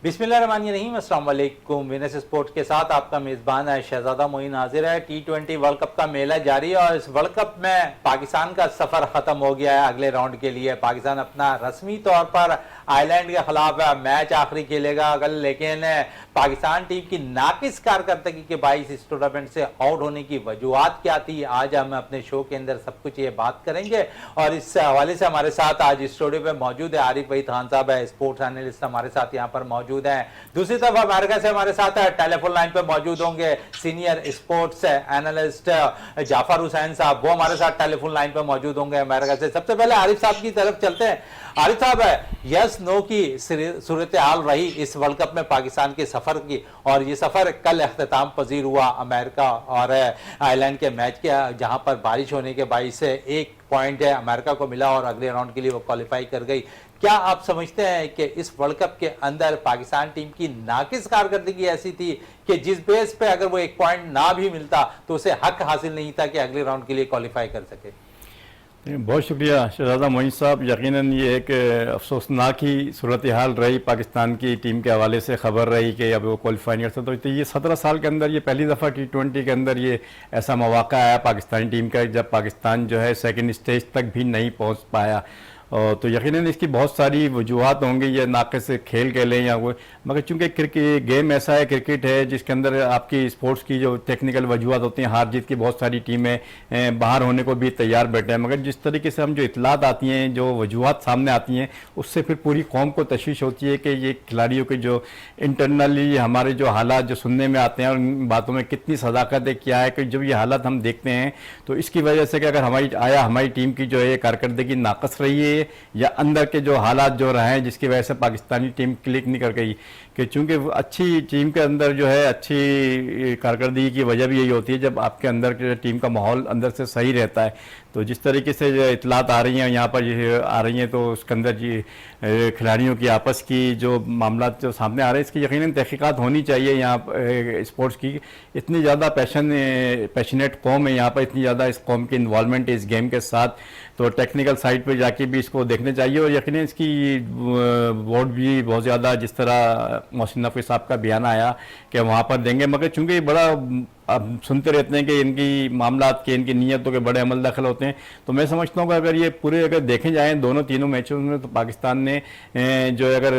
बिस्मिल्लाहिर्रहमानिर्रहीम, अस्सलाम वालेकुम। विनस स्पोर्ट्स के साथ आपका मेज़बान है शहजादा मोइन हाजिर है। T20 वर्ल्ड कप का मेला जारी है और इस वर्ल्ड कप में पाकिस्तान का सफ़र ख़त्म हो गया है। अगले राउंड के लिए पाकिस्तान अपना रस्मी तौर पर आयरलैंड के खिलाफ मैच आखिरी खेलेगा कल, लेकिन पाकिस्तान टीम की नाकिस कारकर्दगी के बाइस इस टूर्नामेंट से आउट होने की वजूहत क्या थी, आज हम अपने शो के अंदर सब कुछ ये बात करेंगे। और इस हवाले से हमारे साथ आज स्टूडियो पे मौजूद है आरिफ वहीद खान साहब है, स्पोर्ट्स एनालिस्ट हमारे साथ यहाँ पर मौजूद हैं। दूसरी तरफ अमेरिका से हमारे साथ टेलीफोन लाइन पे मौजूद होंगे senior sports analyst Jafar Hussain sahab, वो हमारे साथ टेलीफोन लाइन पे मौजूद होंगे अमेरिका से। सबसे पहले आरिफ साहब की तरफ चलते हैं। आरिफ साहब, यस नो की सूरत हाल रही इस वर्ल्ड कप में पाकिस्तान के सफर की, और ये सफर कल अख्ताम पजीर हुआ अमेरिका और आयरलैंड के मैच के, जहां पर बारिश होने के बाइस से एक पॉइंट है अमेरिका को मिला और अगले राउंड के लिए वो क्वालिफाई कर गई। क्या आप समझते हैं कि इस वर्ल्ड कप के अंदर पाकिस्तान टीम की नाकिस कारकर्दगी ऐसी थी कि जिस बेस पे अगर वो एक पॉइंट ना भी मिलता तो उसे हक हासिल नहीं था कि अगले राउंड के लिए क्वालिफाई कर सके? बहुत शुक्रिया शहजादा मोइन साहब। यकीनन ये एक अफसोसनाक ही सूरत हाल रही, पाकिस्तान की टीम के हवाले से खबर रही कि अब वो क्वालिफाई नहीं कर सकते। तो ये 17 साल के अंदर ये पहली दफ़ा T20 के अंदर ये ऐसा मौका आया पाकिस्तानी टीम का जब पाकिस्तान जो है सेकंड स्टेज तक भी नहीं पहुंच पाया। तो यकीनन इसकी बहुत सारी वजूहत होंगी, ये नाक़िस खेल के लें या वो, मगर चूंकि क्रिकेट गेम ऐसा है, क्रिकेट है जिसके अंदर आपकी स्पोर्ट्स की जो टेक्निकल वजूहत होती हैं, हार जीत की बहुत सारी टीमें बाहर होने को भी तैयार बैठे हैं, मगर जिस तरीके से हम जो इतलात आती हैं, जो वजूहत सामने आती हैं, उससे फिर पूरी कौम को तशवीश होती है कि ये खिलाड़ियों के जो इंटरनली हमारे जो हालात जो सुनने में आते हैं और उन बातों में कितनी सदाकत है, क्या है कि जब ये हालात हम देखते हैं तो इसकी वजह से कि अगर हमारी टीम की जो है कारकर्दगी नाकस रही है या अंदर के जो हालात जो रहे हैं जिसकी वजह से पाकिस्तानी टीम क्लिक नहीं कर गई, कि चूंकि अच्छी टीम के अंदर जो है अच्छी कारकर्दगी की वजह भी यही होती है जब आपके अंदर के टीम का माहौल अंदर से सही रहता है। तो जिस तरीके से जो इतलात आ रही हैं यहाँ पर आ रही हैं, तो उसके अंदर जी खिलाड़ियों की आपस की जो मामला जो सामने आ रहे हैं, इसकी यकीनन तहकीकात होनी चाहिए। यहाँ स्पोर्ट्स की इतनी ज़्यादा पैशनेट कौम है यहाँ पर, इतनी ज़्यादा इस कौम की इन्वॉल्वमेंट है इस गेम के साथ, तो टेक्निकल साइड पर जाके भी इसको देखने चाहिए। और यकीनन इसकी वोट भी बहुत ज़्यादा, जिस तरह मोहसिन नकवी साहब का बयान आया कि वहाँ पर देंगे, मगर चूँकि बड़ा अब सुनते रहते हैं कि इनकी मामलात के, इनकी नीयतों के बड़े अमल दखल होते हैं, तो मैं समझता हूँ कि अगर ये पूरे अगर देखे जाएँ दोनों तीनों मैचों में, तो पाकिस्तान ने जो अगर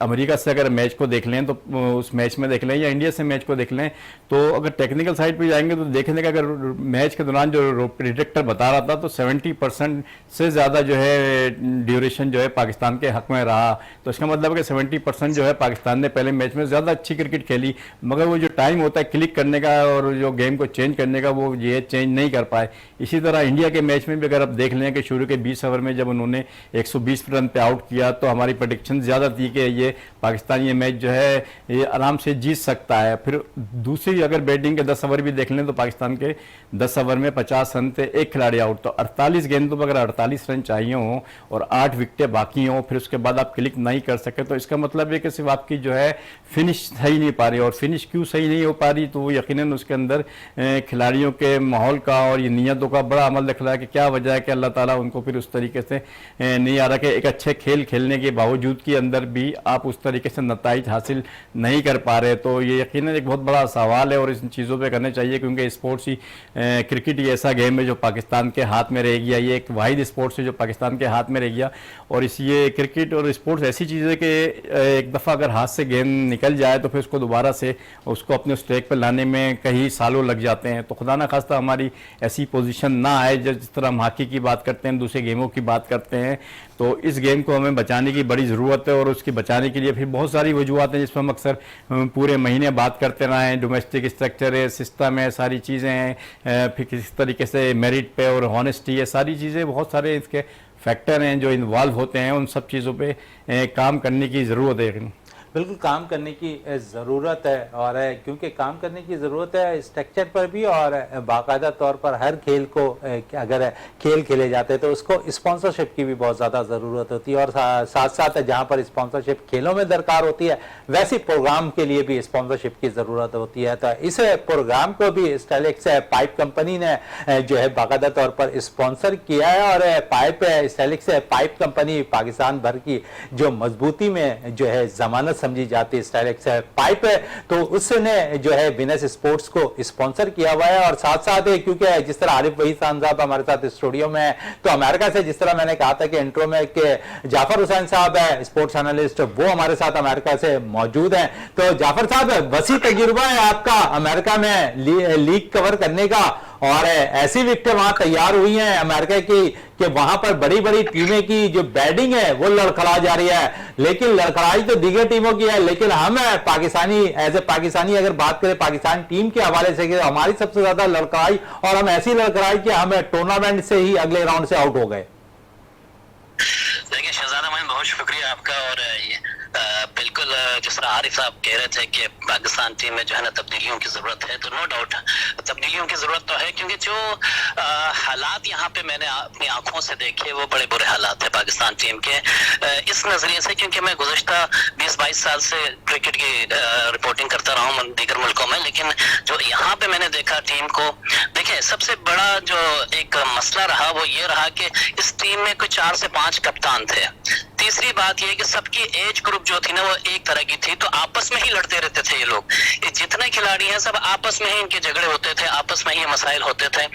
अमेरिका से अगर मैच को देख लें तो उस मैच में देख लें या इंडिया से मैच को देख लें, तो अगर टेक्निकल साइड पर जाएंगे तो देखेंगे कि अगर मैच के दौरान जो प्रिडिक्टर बता रहा था तो 70% से ज़्यादा जो है ड्यूरेशन जो है पाकिस्तान के हक में रहा। तो इसका मतलब है कि 70% जो है पाकिस्तान ने पहले मैच में ज़्यादा अच्छी क्रिकेट खेली, मगर वो जो टाइम होता है क्लिक करने का और जो गेम को चेंज करने का, वो ये चेंज नहीं कर पाए। इसी तरह इंडिया के मैच में भी अगर आप देख लें कि शुरू के 20 ओवर में जब उन्होंने 120 रन पे आउट किया तो हमारी प्रेडिक्शन ज़्यादा थी कि ये पाकिस्तान ये मैच जो है ये आराम से जीत सकता है। फिर दूसरी अगर बैटिंग के 10 ओवर भी देख लें तो पाकिस्तान के 10 ओवर में 50 रन थे, एक खिलाड़ी आउट, तो 48 गेंदों पर अगर 48 रन चाहिए हों और 8 विकेटें बाकी हों, फिर उसके बाद आप क्लिक नहीं कर सके, तो इसका मतलब है कि सिर्फ आपकी जो है फिनिश सही नहीं पा रही। और फिनिश क्यों सही नहीं हो पा रही, तो वो यकीनन उसके अंदर खिलाड़ियों के माहौल का और ये नीयतों का बड़ा अमल दिख रहा है कि क्या वजह है कि अल्लाह ताला उनको फिर उस तरीके से नहीं आ रहा कि एक अच्छे खेल खेलने के बावजूद के अंदर भी आप उस तरीके से नताइज हासिल नहीं कर पा रहे। तो ये यकीनन एक बहुत बड़ा सवाल है और इन चीज़ों पे करने चाहिए, क्योंकि स्पोर्ट्स ही क्रिकेट ही ऐसा गेम है जो पाकिस्तान के हाथ में रह गया, ये एक वाहिद स्पोर्ट्स है जो पाकिस्तान के हाथ में रह गया। और इस ये क्रिकेट और स्पोर्ट्स ऐसी चीज़ है कि एक दफ़ा अगर हाथ से गेंद निकल जाए तो फिर उसको दोबारा से उसको अपने स्ट्रेक पर लाने में कई सालों लग जाते हैं। तो खुदा ना खास्ता हमारी ऐसी पोजीशन ना आए जिस तरह हम हॉकी की बात करते हैं, दूसरे गेमों की बात करते हैं, तो इस गेम को हमें बचाने की बड़ी ज़रूरत है। और उसकी बचाने के लिए फिर बहुत सारी वजूहत हैं जिस पर हम अक्सर पूरे महीने बात करते रहे हैं। डोमेस्टिक स्ट्रक्चर है, सिस्टम है, सारी चीज़ें हैं, फिर किस तरीके से मेरिट पे और हॉनेस्टी है, सारी चीज़ें, बहुत सारे इसके फैक्टर हैं जो इन्वॉल्व होते हैं। उन सब चीज़ों पे काम करने की ज़रूरत है। बिल्कुल काम करने की ज़रूरत है, और क्योंकि काम करने की ज़रूरत है स्ट्रक्चर पर भी, और बाकायदा तौर पर हर खेल को अगर खेल खेले जाते हैं तो उसको स्पॉन्सरशिप की भी बहुत ज़्यादा ज़रूरत होती है। और साथ साथ जहाँ पर स्पॉन्सरशिप खेलों में दरकार होती है, वैसे प्रोग्राम के लिए भी स्पॉन्सरशिप की ज़रूरत होती है। तो इस प्रोग्राम को भी स्टाइलिक्स पाइप कंपनी ने जो है बाकायदा तौर पर स्पॉन्सर किया है, और स्टाइलिक्स पाइप कंपनी पाकिस्तान भर की जो मजबूती में जो है ज़मानत समझी जाती है स्टाइलेक्स पाइप है, तो उसने जो है विनस स्पोर्ट्स को स्पॉन्सर किया हुआ है। और साथ साथ क्योंकि जिस तरह आरिफ वहीद खान साहब हमारे साथ स्टूडियो में है, तो अमेरिका से जिस तरह मैंने कहा था कि इंट्रो में कि जाफर हुसैन साहब है स्पोर्ट्स एनालिस्ट, वो हमारे साथ अमेरिका से मौजूद हैं। तो जाफर साहब, वसी तजुर्बा है आपका अमेरिका में लीग कवर करने का, और ऐसी विकेटें वहां तैयार हुई हैं अमेरिका की कि वहां पर बड़ी बड़ी टीमें की जो बैटिंग है वो लड़खड़ा जा रही है। लेकिन लड़खड़ाई तो दीगर टीमों की है, लेकिन हम पाकिस्तानी एज ए पाकिस्तानी अगर बात करें पाकिस्तान टीम के हवाले से, हमारी सबसे ज्यादा लड़खड़ाई, और हम ऐसी लड़खड़ाई कि हम टूर्नामेंट से ही अगले राउंड से आउट हो गए। देखिए शहजादा मोइन, बहुत शुक्रिया आपका। और बिल्कुल जिस तरह आरिफ साहब कह रहे थे कि पाकिस्तान टीम में जो है ना तब्दीलियों की जरूरत है, तो नो डाउट तब्दीलियों की जरूरत तो है, क्योंकि जो हालात यहाँ पे मैंने अपनी आंखों से देखे वो बड़े बुरे हालात है पाकिस्तान टीम के। इस नजरिए से, क्योंकि मैं गुज़श्ता 20-22 साल से क्रिकेट की रिपोर्टिंग करता रहा हूँ दीगर मुल्कों में, लेकिन जो यहाँ पे मैंने देखा टीम को, देखें सबसे बड़ा जो एक मसला रहा वो ये रहा कि इस टीम में कोई 4 से 5 कप्तान थे। तीसरी बात यह कि सबकी एज ग्रुप जो थी ना वो एक तरह की थी, तो आपस में ही लड़ते रहते थे ये लोग। ये जितने खिलाड़ी हैं सब आपस में ही इनके झगड़े होते थे, आपस में ही मसाइल होते थे,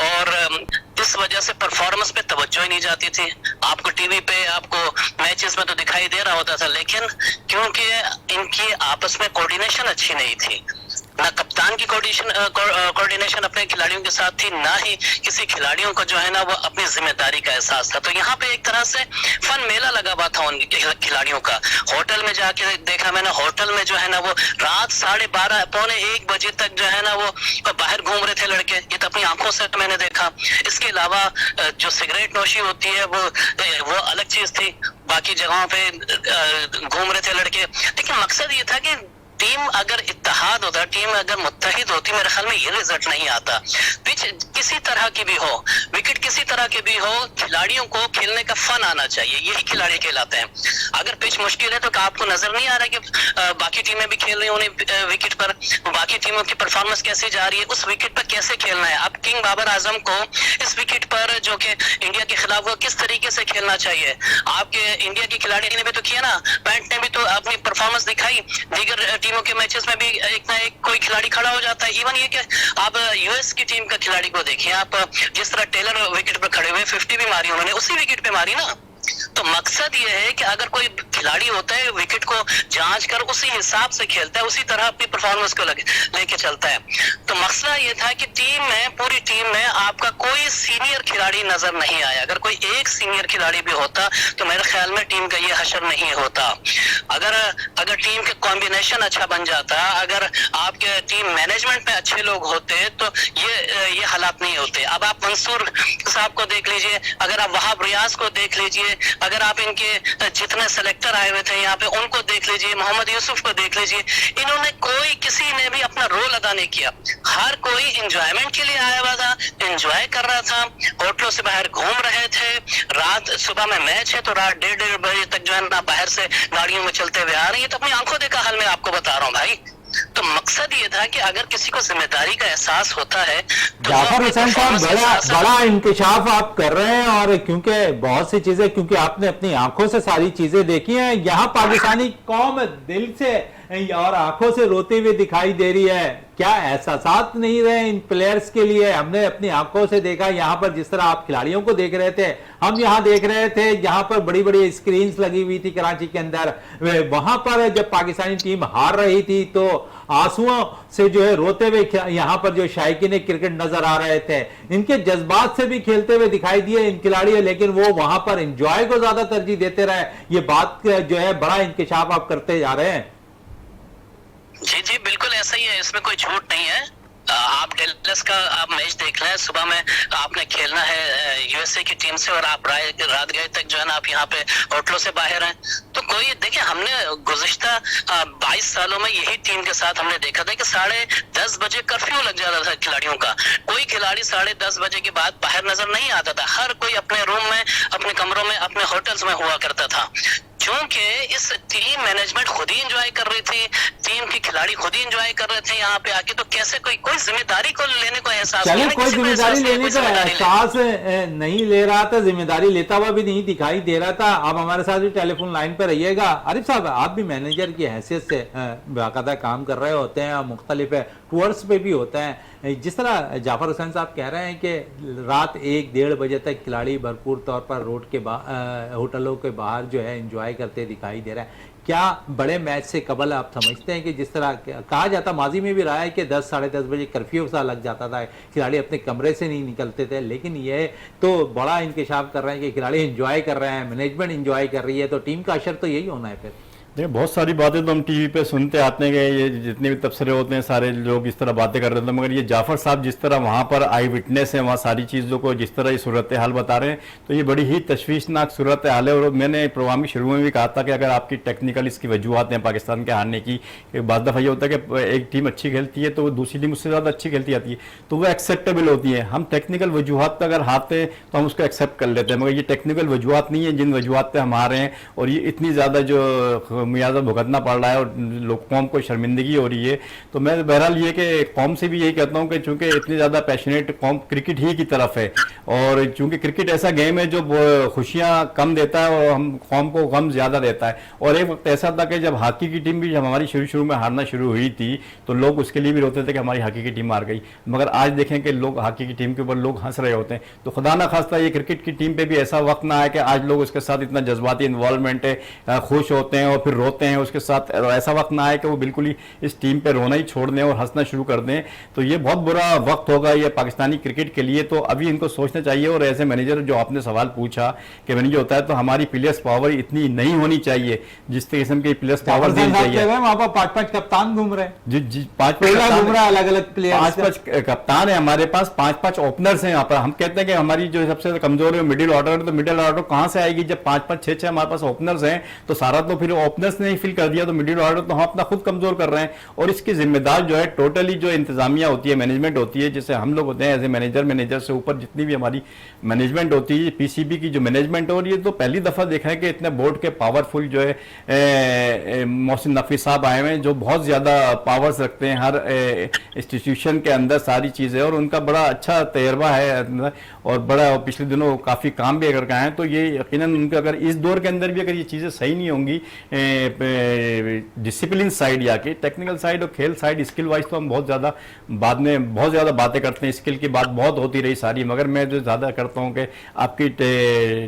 और इस वजह से परफॉर्मेंस पे तवज्जो ही नहीं जाती थी। आपको टीवी पे, आपको मैचेस में तो दिखाई दे रहा होता था, लेकिन क्योंकि इनकी आपस में कोऑर्डिनेशन अच्छी नहीं थी, ना कप्तान की कोऑर्डिनेशन अपने खिलाड़ियों के साथ थी, ना ही किसी खिलाड़ियों को जो है ना वो अपनी जिम्मेदारी का एहसास था। तो यहाँ पे एक तरह से फन मेला लगा हुआ था उन खिलाड़ियों का। होटल में जाके देखा मैंने, होटल में जो है ना वो रात 12:30 पौने 1 बजे तक जो है ना वो बाहर घूम रहे थे लड़के, ये तो अपनी आंखों से मैंने देखा। इसके अलावा जो सिगरेट नोशी होती है वो अलग चीज थी, बाकी जगहों पे घूम रहे थे लड़के। लेकिन मकसद ये था कि टीम अगर इत्तेहाद होता, टीम अगर मुत्तहिद होती, मेरे ख्याल में ये रिजल्ट नहीं आता। पिच किसी तरह की भी हो, विकेट किसी तरह की भी हो, खिलाड़ियों को खेलने का फन आना चाहिए, यही खिलाड़ी कहलाते हैं। अगर पिच मुश्किल है तो आपको नजर नहीं आ रहा कि बाकी टीमें भी खेल रही होंगी विकेट पर, बाकी टीमों की परफॉर्मेंस कैसे जा रही है, उस विकेट पर कैसे खेलना है। अब किंग बाबर आजम को इस विकेट पर जो कि इंडिया के खिलाफ वो किस तरीके से खेलना चाहिए, आपके इंडिया के खिलाड़ी ने भी तो किया ना, पैंट ने भी तो अपनी परफॉर्मेंस दिखाई, दीगर टीमों के मैचेस में भी एक ना एक कोई खिलाड़ी खड़ा हो जाता है। इवन ये कि आप यूएस की टीम का खिलाड़ी को देखिए, आप जिस तरह टेलर विकेट पर खड़े हुए 50 भी मारी उन्होंने, उसी विकेट पे मारी ना। तो मकसद ये है कि अगर कोई खिलाड़ी होता है विकेट को जांच कर उसी हिसाब से खेलता है, उसी तरह अपनी परफॉर्मेंस को लेके चलता है। तो मसला ये था कि टीम में, पूरी टीम में आपका कोई सीनियर खिलाड़ी नजर नहीं आया। अगर कोई एक सीनियर खिलाड़ी भी होता तो मेरे ख्याल में टीम का ये हशर नहीं होता। अगर टीम के कॉम्बिनेशन अच्छा बन जाता, अगर आपके टीम मैनेजमेंट में अच्छे लोग होते, तो ये हालात नहीं होते। अब आप मंसूर साहब को देख लीजिए, अगर आप वहाब रियाज को देख लीजिए, अगर आप इनके जितने सेलेक्टर आए हुए थे यहाँ पे उनको देख लीजिए, मोहम्मद यूसुफ को देख लीजिए, इन्होंने किसी ने भी अपना रोल अदा नहीं किया। हर कोई एंजॉयमेंट के लिए आया हुआ था, एंजॉय कर रहा था, होटलों से बाहर घूम रहे थे। रात, सुबह में मैच है तो रात 1:30 बजे तक जो है ना बाहर से गाड़ियों में चलते हुए आ रही है। तो अपनी आंखों देखा हाल मैं आपको बता रहा हूँ भाई। तो मकसद ये था कि अगर किसी को जिम्मेदारी का एहसास होता है तो जाफर हुसैन साहब, बड़ा इंकशाफ आप कर रहे हैं, और क्योंकि बहुत सी चीजें, क्योंकि आपने अपनी आंखों से सारी चीजें देखी हैं, यहाँ पाकिस्तानी कौम दिल से और आंखों से रोती हुई दिखाई दे रही है। क्या एहसासात नहीं रहे इन प्लेयर्स के लिए? हमने अपनी आंखों से देखा, यहाँ पर जिस तरह आप खिलाड़ियों को देख रहे थे, हम यहाँ देख रहे थे, यहाँ पर बड़ी बड़ी स्क्रीन्स लगी हुई थी कराची के अंदर। वहां पर जब पाकिस्तानी टीम हार रही थी तो आंसुओं से जो है रोते हुए यहाँ पर जो शायकीन क्रिकेट नजर आ रहे थे, इनके जज्बात से भी खेलते हुए दिखाई दिए इन खिलाड़ी, लेकिन वो वहां पर एंजॉय को ज्यादा तरजीह देते रहे। ये बात जो है बड़ा इंकशाफ आप करते जा रहे हैं। जी बिल्कुल ऐसा ही है, इसमें कोई झूठ नहीं है। आप डेलस का आप मैच देख रहे हैं, सुबह में आपने खेलना है यूएसए की टीम से और आप रात गए तक जो है ना आप यहाँ पे होटलों से बाहर हैं। तो कोई देखिए, हमने गुज़िश्ता 22 सालों में यही टीम के साथ हमने देखा था कि 10:30 बजे कर्फ्यू लग जाता था खिलाड़ियों का। कोई खिलाड़ी 10:30 बजे के बाद बाहर नजर नहीं आता था, हर कोई अपने रूम में, अपने कमरों में, अपने होटल्स में हुआ करता था। क्योंकि इस टीम मैनेजमेंट खुद ही एंजॉय कर रही थी, टीम के खिलाड़ी खुद ही एंजॉय कर रहे थे यहाँ पे आके, तो कैसे कोई जिम्मेदारी को लेने को एहसास चले, नहीं है, कोई किसी को जिम्मेदारी एहसास नहीं है, लेने कोई का जिम्मेदारी एहसास नहीं ले रहा था, जिम्मेदारी लेता हुआ भी नहीं दिखाई दे रहा था। आप हमारे साथ भी टेलीफोन लाइन पर रहिएगा। आरिफ साहब, आप भी मैनेजर की हैसियत से बाकायदा काम कर रहे होते हैं और मुख्तलिफ टूर्स पे भी होते हैं। जिस तरह जाफर हुसैन साहब कह रहे हैं कि रात 1-1:30 बजे तक खिलाड़ी भरपूर तौर पर रोड के होटलों के बाहर जो है एंजॉय करते दिखाई दे रहा है, क्या बड़े मैच से कबल आप समझते हैं कि जिस तरह कहा जाता, माजी में भी रहा है कि 10-10:30 बजे कर्फ्यू सा लग जाता था, खिलाड़ी अपने कमरे से नहीं निकलते थे, लेकिन ये तो बड़ा इंकशाफ कर रहे हैं कि खिलाड़ी एंजॉय कर रहे हैं, मैनेजमेंट एंजॉय कर रही है, तो टीम का असर तो यही होना है। फिर देखिए, बहुत सारी बातें तो हम टीवी पे सुनते आते हैं कि ये जितने भी तबसरे होते हैं सारे लोग इस तरह बातें कर रहे थे, मगर ये जाफर साहब जिस तरह वहाँ पर आई विटनेस है, वहाँ सारी चीज़ों को जिस तरह ये सूरत हाल बता रहे हैं, तो ये बड़ी ही तशवीशनाक सूरत हाल है। और मैंने प्रोग्राम की शुरू में भी कहा था कि अगर आपकी टेक्निकल इसकी वजूहत हैं पाकिस्तान के हारने की, बाद दफ़ा ये होता है कि एक टीम अच्छी खेलती है तो दूसरी टीम उससे ज़्यादा अच्छी खेलती आती है, तो वो एक्सेप्टेबल होती है। हम टेक्निकल वजूहत पर अगर हारते हैं तो हम उसको एक्सेप्ट कर लेते हैं, मगर ये टेक्निकल वजूहत नहीं है जिन वजूहत पर हम हारे हैं, और ये इतनी ज़्यादा जो मुआवजा भुगतना पड़ रहा है और लोग कौम को शर्मिंदगी हो रही है। तो मैं बहरहाल ये कि कौम से भी यही कहता हूँ कि चूंकि इतनी ज़्यादा पैशनेट कौम क्रिकेट ही की तरफ है, और चूंकि क्रिकेट ऐसा गेम है जो खुशियाँ कम देता है और हम कौम को गम ज़्यादा देता है। और एक वक्त ऐसा था कि जब हॉकी की टीम भी जब हमारी शुरू में हारना शुरू हुई थी तो लोग उसके लिए भी रोते थे कि हमारी हॉकी की टीम हार गई, मगर आज देखें कि लोग हॉकी की टीम के ऊपर लोग हंस रहे होते हैं। तो खुदा ना खास्ता ये क्रिकेट की टीम पर भी ऐसा वक्त ना आए कि आज लोग उसके साथ इतना जज्बाती इन्वॉल्वमेंट है, खुश होते हैं और फिर रोते हैं उसके साथ, ऐसा वक्त ना आए कि वो बिल्कुल ही इस टीम पे रोना ही छोड़ दें और हंसना शुरू कर दें। तो ये बहुत बुरा वक्त होगा ये पाकिस्तानी क्रिकेट के लिए। तो अभी इनको सोचना चाहिए, और ऐसे मैनेजर जो आपने सवाल पूछा कि मैनेजर होता है तो हमारी प्लेयर्स पावर इतनी नहीं होनी चाहिए जिस किस्म की प्लेयर्स पावर देनी चाहिए। वहां पर 5-5 कप्तान घूम रहे हैं, जी 5-5 घूम रहा है, अलग-अलग प्लेयर्स, 5-5 कप्तान है हमारे पास, 5-5 ओपनर्स हैं यहाँ पर। हम कहते हैं कि हमारी जो सबसे कमजोर है मिडिल ऑर्डर, तो मिडिल ऑर्डर कहां से आएगी जब 5-5 6-6 हमारे पास ओपनर्स हैं? तो सारा तो फिर ओपनर्स ने ही फिल कर दिया, तो मिडिल ऑर्डर तो हम अपना खुद कमजोर कर रहे हैं। और इसकी जिम्मेदार जो है टोटली जो इंतजामिया होती है, मैनेजमेंट होती है, जिससे हम लोग होते हैं एज ए मैनेजर से ऊपर जितनी भी हमारी मैनेजमेंट होती है, पीसीबी की जो मैनेजमेंट हो रही है, तो पहली दफा देखा है कि इतने बोर्ड के पावरफुल जो है मोहसिन नकवी साहब आए हुए हैं जो बहुत ज्यादा पावर्स रखते हैं हर इंस्टीट्यूशन के अंदर सारी चीजें, और उनका बड़ा अच्छा तजर्बा है और बड़ा पिछले दिनों काफी काम भी अगर कहा है, तो ये यकीनन उनके अगर इस दौर के अंदर भी अगर ये चीजें सही नहीं होंगी, डिसिप्लिन साइड या कि टेक्निकल साइड और खेल साइड, स्किल वाइज तो हम बहुत ज़्यादा बाद में बहुत ज़्यादा बातें करते हैं, स्किल की बात बहुत होती रही सारी, मगर मैं जो ज़्यादा करता हूँ कि आपकी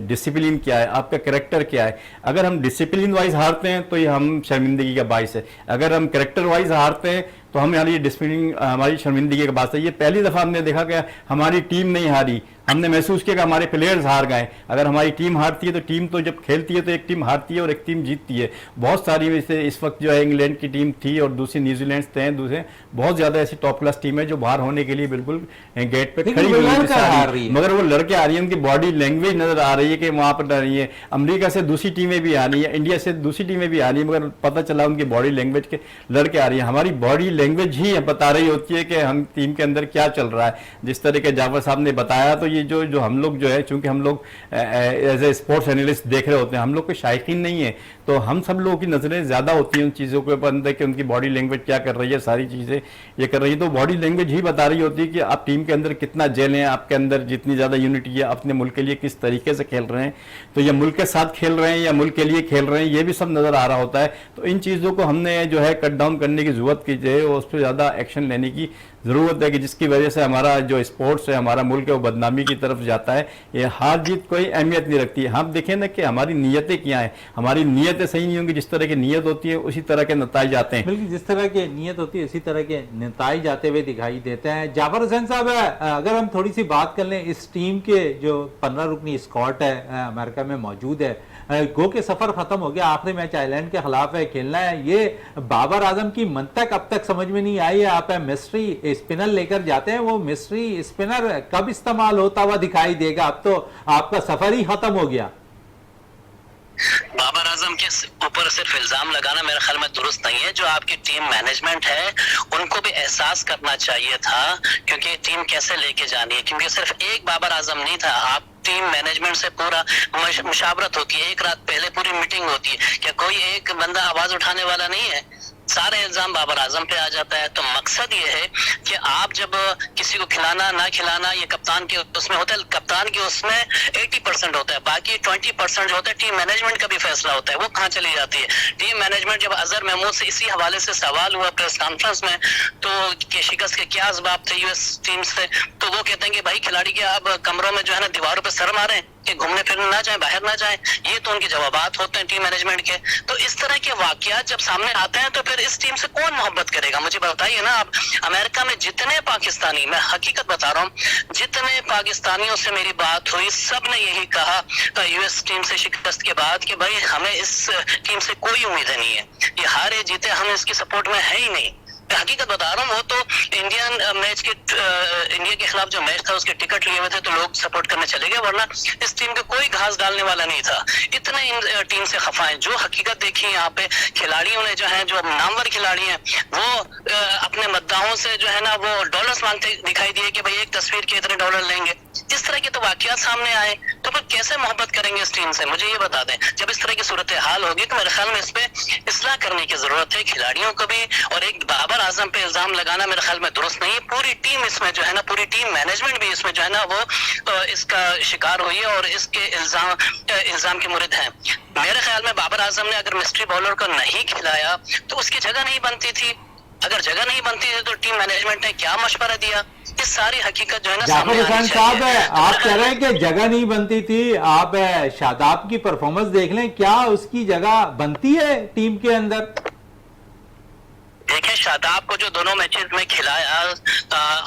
डिसिप्लिन क्या है, आपका कैरेक्टर क्या है। अगर हम डिसिप्लिन वाइज हारते हैं तो ये हम शर्मिंदगी का बाइस है, अगर हम कैरेक्टर वाइज हारते हैं तो हमारी डिसिप्लिन हमारी शर्मिंदगी का बात है। ये पहली दफ़ा हमने देखा कि हमारी टीम नहीं हारी, हमने महसूस किया कि हमारे प्लेयर्स हार गए। अगर हमारी टीम हारती है तो टीम तो जब खेलती है तो एक टीम हारती है और एक टीम जीतती है। बहुत सारी वैसे इस वक्त जो है इंग्लैंड की टीम थी और दूसरी न्यूजीलैंड थे, दूसरे बहुत ज्यादा ऐसी टॉप क्लास टीम है जो बाहर होने के लिए बिल्कुल गेट पे खड़ी हुई है, मगर वो लड़के आ रही है, उनकी बॉडी लैंग्वेज नजर आ रही है कि वहां पर रही है। अमेरिका से दूसरी टीमें भी आ रही है, इंडिया से दूसरी टीमें भी आ रही है, मगर पता चला उनकी बॉडी लैंग्वेज के लड़के आ रही है। हमारी बॉडी लैंग्वेज ही बता रही होती है कि हम टीम के अंदर क्या चल रहा है। जिस तरह के जाफर साहब ने बताया, तो ये जो हम लोग जो है, चूंकि हम लोग एज ए स्पोर्ट्स एनालिस्ट देख रहे होते हैं, हम लोग के शायकीन नहीं है, तो हम सब लोगों की नजरें ज्यादा होती हैं उन चीजों के ऊपर अंदर कि उनकी बॉडी लैंग्वेज क्या कर रही है, सारी चीजें ये कर रही है। तो बॉडी लैंग्वेज ही बता रही होती है कि आप टीम के अंदर कितना जेल है, आपके अंदर जितनी ज्यादा यूनिटी है, अपने मुल्क के लिए किस तरीके से खेल रहे हैं, तो ये मुल्क के साथ खेल रहे हैं या मुल्क के लिए खेल रहे हैं, ये भी सब नजर आ रहा होता है। तो इन चीजों को हमने जो है कट डाउन करने की जरूरत की है और उस पर ज्यादा एक्शन लेने की जरूरत है कि जिसकी वजह से हमारा जो स्पोर्ट्स है, हमारा मुल्क है, वो बदनामी की तरफ जाता है। ये हार जीत कोई अहमियत नहीं रखती है। हम देखें ना कि हमारी नीयतें क्या हैं, हमारी नीयतें सही नहीं होंगी, जिस तरह की नीयत होती है उसी तरह के नताइज आते हैं। बिल्कुल, जिस तरह की नीयत होती है उसी तरह के नताइज आते हुए दिखाई देते हैं। जाफर हुसैन साहब, अगर हम थोड़ी सी बात कर लें इस टीम के जो 15 रुकनी स्क्वाड है अमेरिका में मौजूद है, गो के सफर खत्म हो गया, आखिरी मैच आयरलैंड के खिलाफ है, खेलना है। ये बाबर आजम की मंतक अब तक समझ में नहीं आई है। आप मिस्ट्री स्पिनर लेकर जाते हैं, वो मिस्ट्री स्पिनर कब इस्तेमाल होता हुआ दिखाई देगा? अब तो आपका सफर ही खत्म हो गया। बाबर आजम के ऊपर सिर्फ इल्जाम लगाना मेरे ख्याल में दुरुस्त नहीं है। जो आपकी टीम मैनेजमेंट है उनको भी एहसास करना चाहिए था क्योंकि टीम कैसे लेके जानी है, क्योंकि सिर्फ एक बाबर आजम नहीं था। आप टीम मैनेजमेंट से पूरा मुशावरत होती है, एक रात पहले पूरी मीटिंग होती है। क्या कोई एक बंदा आवाज उठाने वाला नहीं है? सारे इल्जाम बाबर आजम पे आ जाता है। तो मकसद ये है कि आप जब किसी को खिलाना ना खिलाना ये कप्तान के उसमें होता है, कप्तान के उसमें 80% होता है, बाकी 20% जो होता है टीम मैनेजमेंट का भी फैसला होता है, वो कहाँ चली जाती है। टीम मैनेजमेंट जब अजहर महमूद से इसी हवाले से सवाल हुआ प्रेस कॉन्फ्रेंस में तो कि शिकस्त के क्या असबाब थे यूएस टीम से, तो वो कहते हैं कि भाई खिलाड़ी के अब कमरों में जो है ना दीवारों पर सर मारे कि घूमने फिरने ना जाए, बाहर ना जाए, ये तो उनके जवाबात होते हैं टीम मैनेजमेंट के। तो इस तरह के वाकयात जब सामने आते हैं तो फिर इस टीम से कौन मोहब्बत करेगा? मुझे बताइए ना आप। अमेरिका में जितने पाकिस्तानी, मैं हकीकत बता रहा हूँ, जितने पाकिस्तानियों से मेरी बात हुई सब ने यही कहा यूएस टीम से शिकस्त के बाद कि भाई हमें इस टीम से कोई उम्मीद नहीं है, ये हारे जीते हम इसकी सपोर्ट में है ही नहीं। मैं हकीकत बता रहा हूँ। वो तो इंडियन मैच के इंडिया के खिलाफ जो मैच था उसके टिकट लिए हुए थे तो लोग सपोर्ट करने चले गए, वरना इस टीम को कोई घास डालने वाला नहीं था। इतने इन टीम से खफा है। जो हकीकत देखी यहाँ पे खिलाड़ियों ने जो है, जो नामवर खिलाड़ी हैं, वो अपने मद्दाहों से जो है ना वो डॉलर्स मांगते दिखाई दिए कि भाई एक तस्वीर के इतने डॉलर लेंगे। इस तरह के तो वाकयात सामने आए तो फिर कैसे मोहब्बत करेंगे इस टीम से? मुझे ये बता दें। जब इस तरह की सूरत हाल होगी तो मेरे ख्याल में इस पे इस्लाह करने की जरूरत है खिलाड़ियों को भी, और एक बाबर आजम पे इल्जाम लगाना मेरे ख्याल में दुरुस्त नहीं है। पूरी टीम इसमें जो है ना, पूरी टीम मैनेजमेंट भी इसमें जो है ना वो इसका शिकार हुई है और इसके इल्जाम के मुरिद है। मेरे ख्याल में बाबर आजम ने अगर मिस्ट्री बॉलर को नहीं खिलाया तो उसकी जगह नहीं बनती थी। अगर जगह नहीं बनती थी तो टीम मैनेजमेंट ने क्या मशवरा दिया? ये सारी हकीकत जो है ना जाफर हुसैन साहब, आप कह रहे हैं कि जगह नहीं बनती थी। आप शादाब की परफॉर्मेंस देख लें, क्या उसकी जगह बनती है टीम के अंदर? देखें, शादाब को जो दोनों मैचेस में खिलाया,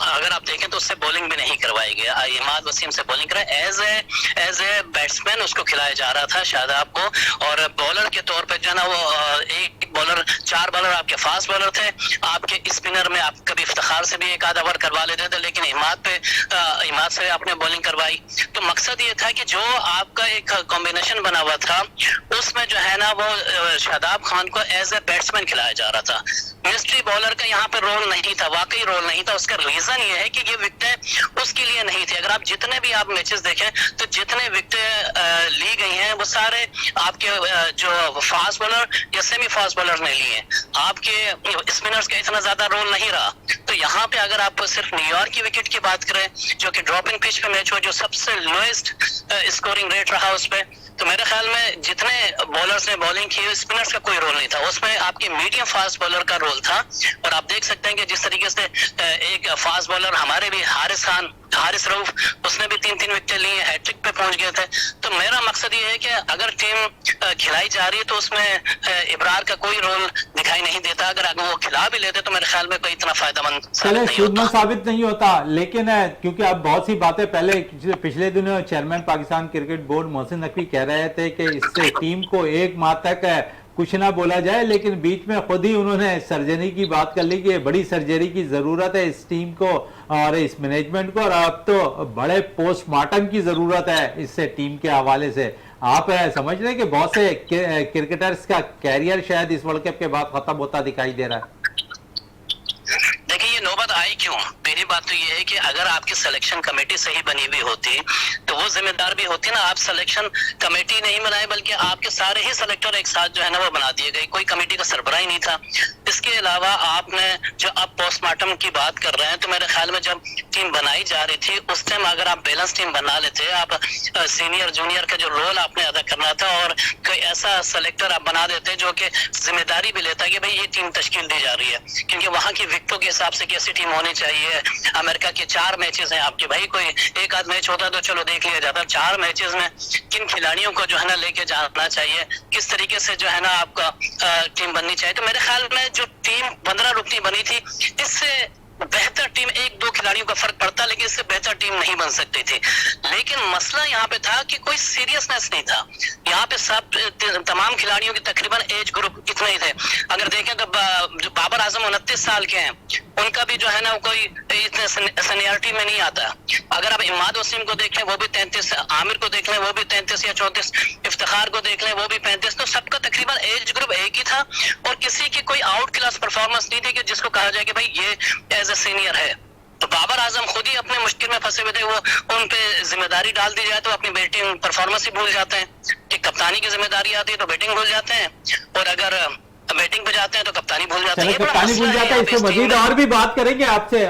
अगर आप देखें तो उससे बॉलिंग भी नहीं करवाई गई। इमाद वसीम से बॉलिंग कराई, एज ए बैट्समैन उसको खिलाया जा रहा था शादाब को। और बॉलर के तौर पे जो है ना वो एक बॉलर, 4 बॉलर आपके फास्ट बॉलर थे, आपके स्पिनर में आप कभी इफ्तिखार से भी एक आधा ओवर करवा लेते थे, लेकिन इमाद से आपने बॉलिंग करवाई। तो मकसद ये था कि जो आपका एक कॉम्बिनेशन बना हुआ था उसमें जो है ना वो शादाब खान को एज ए बैट्समैन खिलाया जा रहा था। मिस्ट्री बॉलर का यहाँ पे रोल नहीं था, वाकई रोल नहीं था। उसका रीजन ये है कि ये विकेटें उसके लिए नहीं थी। अगर आप जितने भी आप मैचेस देखें तो जितने विकेटें ली गई हैं वो सारे आपके जो फास्ट बॉलर या सेमी फास्ट बॉलर ने लिए हैं, आपके स्पिनर्स का इतना ज्यादा रोल नहीं रहा। तो यहाँ पे अगर आप सिर्फ न्यूयॉर्क की विकेट की बात करें जो कि ड्रॉपिंग पिच पे मैच हुआ, जो सबसे लोएस्ट स्कोरिंग रेट रहा उस पे, तो मेरे ख्याल में जितने बॉलर्स ने बॉलिंग की स्पिनर्स का कोई रोल नहीं था, उसमें आपके मीडियम फास्ट बॉलर का रोल था। और आप देख सकते हैं कि जिस तरीके से एक फास्ट बॉलर हमारे भी हारिस रऊफ, उसने भी 3-3 विकेट लिए, हैट्रिक पे पहुंच गए थे। तो मेरा मकसद ये है कि अगर टीम खिलाई जा रही है तो उसमें इब्रार का कोई रोल दिखाई नहीं देता। अगर वो खिला भी लेते तो मेरे ख्याल में कोई इतना फायदेमंद साबित नहीं होता। लेकिन क्योंकि आप बहुत सी बातें पहले पिछले दिनों chairman Pakistan cricket board Mohsin Naqvi कह रहे थे कि इससे टीम को 1 माह तक कुछ ना बोला जाए, लेकिन बीच में खुद ही उन्होंने सर्जरी की बात कर ली कि बड़ी सर्जरी की जरूरत है इस टीम को और इस मैनेजमेंट को, और अब तो बड़े पोस्टमार्टम की जरूरत है इससे टीम के हवाले से। आप समझ रहे हैं कि बहुत से क्रिकेटर्स का कैरियर शायद इस वर्ल्ड कप के बाद खत्म होता दिखाई दे रहा है? देखिए, ये नौबत आई क्यों? पहली बात तो ये है कि अगर आपकी सिलेक्शन कमेटी सही बनी हुई होती तो वो जिम्मेदार भी होती ना। आप सिलेक्शन कमेटी नहीं बनाए बल्कि आपके सारे ही सिलेक्टर एक साथ जो है ना वो बना दिए गए, कोई कमेटी का सरबराह ही नहीं था। इसके अलावा आपने जो आप पोस्टमार्टम की बात कर रहे हैं, तो मेरे ख्याल में जब टीम बनाई जा रही थी उस टाइम अगर आप बैलेंस टीम बना लेते, आप सीनियर जूनियर का जो रोल आपने अदा करना था और कोई ऐसा सेलेक्टर आप बना देते जो कि जिम्मेदारी भी लेता कि भाई ये टीम तश्कील दी जा रही है, क्योंकि वहाँ की विकेटों के हिसाब से कैसी टीम होनी चाहिए। अमेरिका के 4 मैचेस हैं आपके, भाई कोई एक आध मैच होता तो चलो देख लिया जाता, 4 मैचेस में किन खिलाड़ियों को जो है ना लेके जाना चाहिए, किस तरीके से जो है ना आपका टीम बननी चाहिए। तो मेरे ख्याल में जो टीम 15 रुकनी बनी थी, इससे बेहतर टीम 1-2 खिलाड़ियों का फर्क पड़ता, लेकिन इससे बेहतर टीम नहीं बन सकती थी। लेकिन मसला यहाँ पे था कि कोई सीरियसनेस नहीं था। यहाँ पे सब तमाम खिलाड़ियों की तकरीबन एज ग्रुप इतने ही थे। अगर देखें तो जो बाबर आजम 29 साल के हैं, उनका भी जो है ना कोई इतने सीनियरिटी में नहीं आता। अगर आप इमाद वसीम को देख लें वो भी 33, आमिर को देख लें वो भी 33 या 34, इफ्तिखार को देख लें वो भी 35, तो सबका तकरीबन एज ग्रुप एक ही था और किसी की कोई आउट क्लास परफॉर्मेंस नहीं थी कि जिसको कहा जाए कि भाई ये एज ए सीनियर है। तो बाबर आजम खुद ही अपने मुश्किल में फंसे हुए थे, वो उन पे जिम्मेदारी डाल दी जाए तो अपनी बैटिंग परफॉर्मेंस ही भूल जाते हैं कि कप्तानी की जिम्मेदारी आती है तो बैटिंग भूल जाते हैं, और अगर बैटिंग पे जाते हैं तो कप्तानी भूल जाते हैं। चलो कप्तानी भूल जाता है, इससे मजीद और भी बात करेंगे आपसे।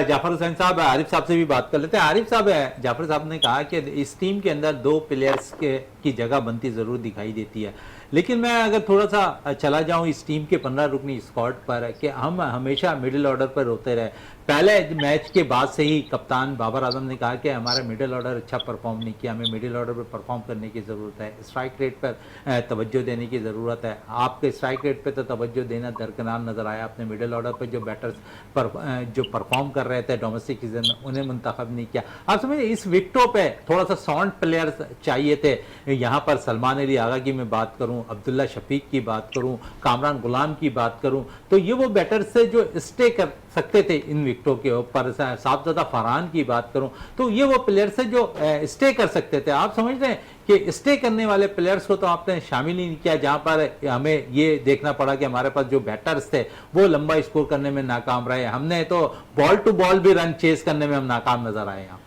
जाफर हुसैन साहब, आरिफ साहब से भी बात कर लेते हैं। आरिफ साहब, जाफर साहब ने कहा कि इस टीम के अंदर 2 प्लेयर्स की जगह बनती जरूर दिखाई देती है, लेकिन मैं अगर थोड़ा सा चला जाऊं इस टीम के 15 रुकनी स्क्वाड पर, कि हम हमेशा मिडिल ऑर्डर पर होते रहे। पहले मैच के बाद से ही कप्तान बाबर आजम ने कहा कि हमारा मिडिल ऑर्डर अच्छा परफॉर्म नहीं किया, हमें मिडिल ऑर्डर पर परफॉर्म करने की ज़रूरत है, स्ट्राइक रेट पर तवज्जो देने की ज़रूरत है। आपके स्ट्राइक रेट पर तो तवज्जो देना दरकिनार नज़र आया, अपने मिडिल ऑर्डर पर जो बैटर्स पर जो परफॉर्म कर रहे थे डोमेस्टिक सीजन में उन्हें मुंतखब नहीं किया। आप समझिए इस विकेटों पर थोड़ा सा साउंड प्लेयर्स चाहिए थे। यहाँ पर सलमान अली आगा की मैं बात करूँ, अब्दुल्ला शफीक की बात करूँ, कामरान गुलाम की बात करूँ, तो ये वो बैटर्स है जो स्टे कर सकते थे इन विकेटों के ऊपर। साहबजादा फरहान की बात करूं तो ये वो प्लेयर्स है जो स्टे कर सकते थे। आप समझ रहे हैं कि स्टे करने वाले प्लेयर्स को तो आपने शामिल ही नहीं किया, जहां पर हमें ये देखना पड़ा कि हमारे पास जो बैटर्स थे वो लंबा स्कोर करने में नाकाम रहे। हमने तो बॉल टू बॉल भी रन चेस करने में हम नाकाम नजर आए। यहाँ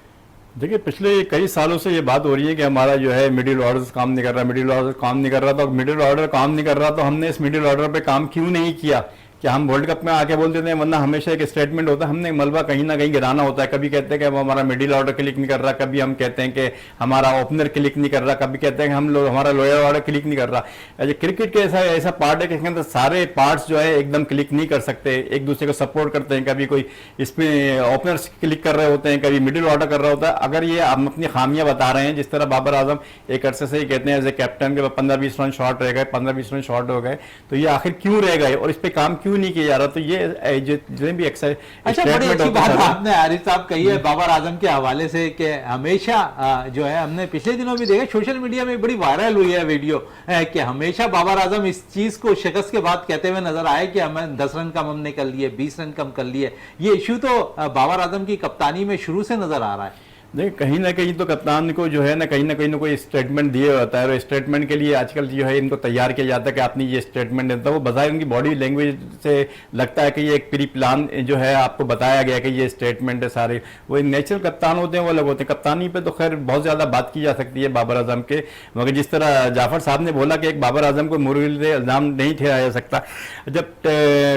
देखिए पिछले कई सालों से ये बात हो रही है कि हमारा जो है मिडिल ऑर्डर काम नहीं कर रहा, मिडिल ऑर्डर काम नहीं कर रहा। तो मिडिल ऑर्डर काम नहीं कर रहा तो हमने इस मिडिल ऑर्डर पे काम क्यों नहीं किया कि हम वर्ल्ड कप में आके बोल देते हैं, वरना हमेशा एक स्टेटमेंट होता है, हमने मलबा कहीं ना कहीं गिराना होता है। कभी कहते हैं कि हमारा मिडिल ऑर्डर क्लिक नहीं कर रहा, कभी हम कहते हैं कि हमारा ओपनर क्लिक नहीं कर रहा, कभी कहते हैं कि हम लोग हमारा लोअर ऑर्डर क्लिक नहीं कर रहा। क्रिकेट के ऐसा पार्ट है कि इसके अंदर सारे पार्ट्स जो है एकदम क्लिक नहीं कर सकते, एक दूसरे को सपोर्ट करते हैं। कभी कोई इसमें ओपनर क्लिक कर रहे होते हैं, कभी मिडिल ऑर्डर कर रहा होता है। अगर ये हम अपनी खामियां बता रहे हैं, जिस तरह बाबर आजम एक अरसे से ही कहते हैं एज ए कैप्टन के 15-20 रन शॉर्ट रह गए, 15-20 रन शॉर्ट हो गए, तो ये आखिर क्यों रह गए और इस पे काम क्यों नहीं किया जा रहा? तो ये जितने भी अच्छा, बड़ी अच्छी बात आपने आरिफ साहब कही है बाबर आजम के हवाले से कि हमेशा जो है हमने पिछले दिनों भी देखा सोशल मीडिया में बड़ी वायरल हुई है वीडियो कि हमेशा बाबर आजम इस चीज को शिकस्त के बाद कहते हुए नजर आए कि हमें 10 रन कम हमने कर लिए, 20 रन कम कर लिए। ये इशू तो बाबर आजम की कप्तानी में शुरू से नजर आ रहा है। नहीं, कहीं ना कहीं तो कप्तान को जो है ना कहीं ना कोई स्टेटमेंट दिए होता है, और स्टेटमेंट के लिए आजकल जो है इनको तैयार किया जाता है कि आपने ये स्टेटमेंट देता है। वो बजाय उनकी बॉडी लैंग्वेज से लगता है कि ये एक प्री प्लान जो है आपको बताया गया कि ये स्टेटमेंट है सारे। वो नेचुरल कप्तान होते हैं, वो अलग होते हैं। कप्तानी पे तो खैर बहुत ज़्यादा बात की जा सकती है बाबर आजम के, मगर जिस तरह जाफर साहब ने बोला कि एक बाबर आजम को मुर्गिल से इल्ज़ाम नहीं ठहराया जा सकता। जब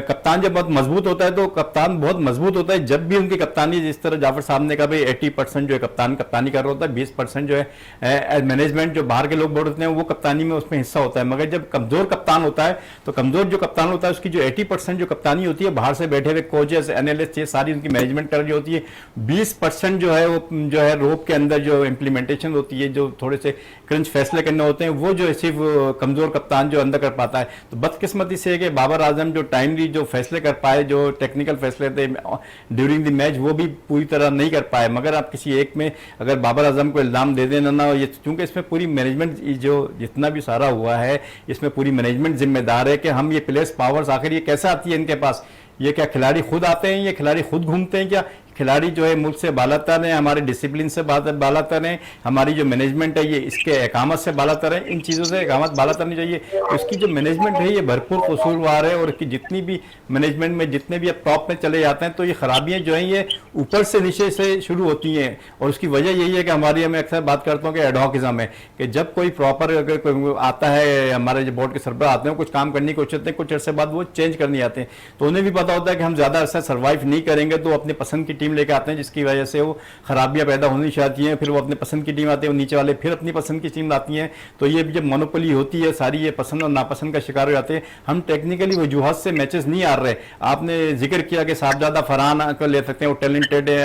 कप्तान जब बहुत मजबूत होता है तो कप्तान बहुत मजबूत होता है। जब भी उनकी कप्तानी, जिस तरह जाफर साहब ने कहा भाई 80% जो है कप्तानी कर रहा होता है, 20% जो है मैनेजमेंट जो बाहर के लोग बोल रहे हैं वो कप्तानी में उसमें हिस्सा होता है। मगर जब कमजोर कप्तान होता है तो कमजोर जो कप्तान होता है उसकी जो 80% जो कप्तानी होती है, बाहर से बैठे हुए कोचेस, एनालिस्ट, ये सारी उनकी मैनेजमेंट कर रही होती है। 20% जो है वो जो है रोप के अंदर जो इम्प्लीमेंटेशन होती है, जो थोड़े से क्रंच फैसले करने होते हैं, वो जो सिर्फ कमजोर कप्तान जो अंदर कर पाता है। तो बदकिस्मती से है कि बाबर आजम जो टाइमली जो फैसले कर पाए, जो टेक्निकल फैसले थे ड्यूरिंग द मैच, वो भी पूरी तरह नहीं कर पाए। मगर आप किसी एक में अगर बाबर आजम को इल्जाम दे देना ना, ये क्योंकि इसमें पूरी मैनेजमेंट जो जितना भी सारा हुआ है, इसमें पूरी मैनेजमेंट जिम्मेदार है कि हम ये प्लेयर्स पावर्स आखिर ये कैसे आती है इनके पास। ये क्या खिलाड़ी खुद आते हैं, ये खिलाड़ी खुद घूमते हैं क्या? खिलाड़ी जो है मुल्क से बालातर है, हमारे डिसिप्लिन से बालातर है, हमारी जो मैनेजमेंट है ये इसके एकामत से बालातर है। इन चीज़ों से एकामत बालातर नहीं चाहिए। इसकी जो मैनेजमेंट है ये भरपूर कसूरवार है, और इसकी जितनी भी मैनेजमेंट में जितने भी अब टॉप में चले जाते हैं तो ये खराबियाँ जो हैं ये ऊपर से नीचे से शुरू होती हैं। और उसकी वजह यही है कि हमारी, मैं अक्सर बात करता हूँ कि एडहॉकिज्म है, कि जब कोई प्रॉपर अगर कोई आता है, हमारे जो बोर्ड के सरबराह आते हैं कुछ काम करने की कोशिश करते हैं, कुछ अर्से बाद वो चेंज करने आते हैं, तो उन्हें भी पता होता है कि हम ज़्यादा अर्सा सर्वाइव नहीं करेंगे, तो अपने पसंद की टीम लेके आते हैं, जिसकी वजह से वो खराबियां पैदा होनी चाहती हैं। फिर वो अपने पसंद की टीम आते हैं, नीचे वाले फिर अपनी पसंद की टीम लाती हैं। तो ये जब मोनोपोली होती है सारी, ये पसंद और नापसंद का शिकार हो जाते हैं। हम टेक्निकली वजूहत से मैचेस नहीं आ रहे। आपने जिक्र किया कि साहबजादा फरहान को ले सकते हैं, वो टैलेंटेड है,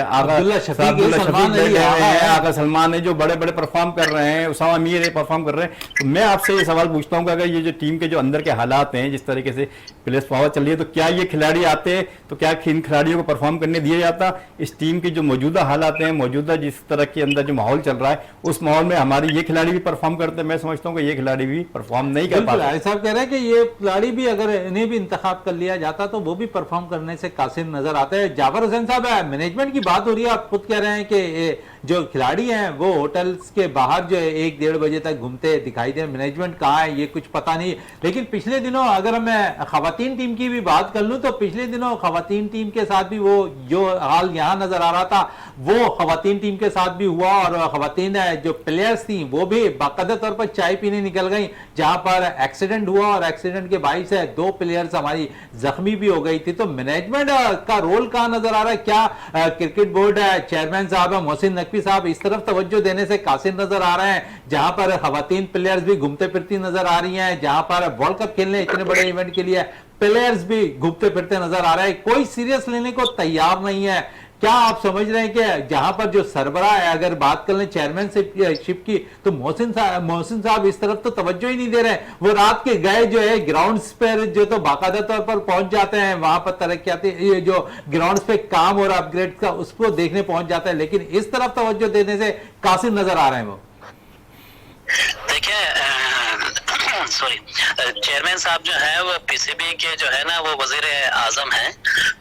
आगा सलमान है जो बड़े बड़े परफॉर्म कर रहे हैं, उसामा अमीर है परफॉर्म कर रहे हैं। तो मैं आपसे ये सवाल पूछता हूँ कि अगर ये जो टीम के जो अंदर के हालात हैं, जिस तरीके से प्लेयर्स पावर चल रही है, तो क्या ये खिलाड़ी आते तो क्या इन खिलाड़ियों को परफॉर्म करने दिया जाता? इस टीम की जो मौजूदा हालात हैं, मौजूदा जिस तरह के अंदर जो माहौल चल रहा है, उस माहौल में हमारे ये खिलाड़ी भी परफॉर्म करते हैं। मैं समझता हूँ कि ये खिलाड़ी भी परफॉर्म नहीं कर पाते। साहब कह रहे हैं कि ये खिलाड़ी भी अगर इन्हें भी इंतखाब कर लिया जाता तो वो भी परफॉर्म करने से कासिर नजर आते हैं। जाफर हुसैन साहब, मैनेजमेंट की बात हो रही है, आप खुद कह रहे हैं कि जो खिलाड़ी हैं वो होटल्स के बाहर जो है 1-1:30 बजे तक घूमते दिखाई दे। मैनेजमेंट कहाँ है ये कुछ पता नहीं। लेकिन पिछले दिनों अगर मैं खवातीन टीम की भी बात कर लूं तो पिछले दिनों खवातीन टीम के साथ भी वो जो हाल यहाँ यहाँ नजर आ रहा था वो खवातीन टीम के साथ भी हुआ, और खवातीन जो प्लेयर्स थी वो भी बाकायदा तौर पर चाय पीने निकल गई, जहां पर एक्सीडेंट हुआ और एक्सीडेंट के बाइस से 2 प्लेयर्स हमारी जख्मी भी हो गई थी। तो मैनेजमेंट का रोल कहां नजर आ रहा है? क्या क्रिकेट बोर्ड चेयरमैन साहब मोहसिन नकवी साहब इस तरफ तवज्जो देने से कासिर नजर आ रहे हैं, जहां पर खवातीन प्लेयर्स भी घूमते फिरती नजर आ रही हैं, जहां पर वर्ल्ड कप खेलने इतने बड़े इवेंट के लिए प्लेयर्स भी घूमते फिरते नजर आ रहे हैं, कोई सीरियस लेने को तैयार नहीं है? क्या आप समझ रहे हैं कि जहां पर जो सरबराह है, अगर बात कर लें चेयरमैनशिप की, तो मोहसिन साहब इस तरफ तो तवज्जो ही नहीं दे रहे। वो रात के गए जो है ग्राउंड्स पर जो तो बाकायदा तौर पर पहुंच जाते हैं, वहां पर तरक्याती ये जो ग्राउंड्स पे काम हो रहा है अपग्रेड का उसको देखने पहुंच जाते हैं, लेकिन इस तरफ तवज्जो देने से कासिर नजर आ रहे हैं वो। देखिए सॉरी, चेयरमैन साहब जो है वो पीसीबी के जो है ना वो वजीर आजम हैं,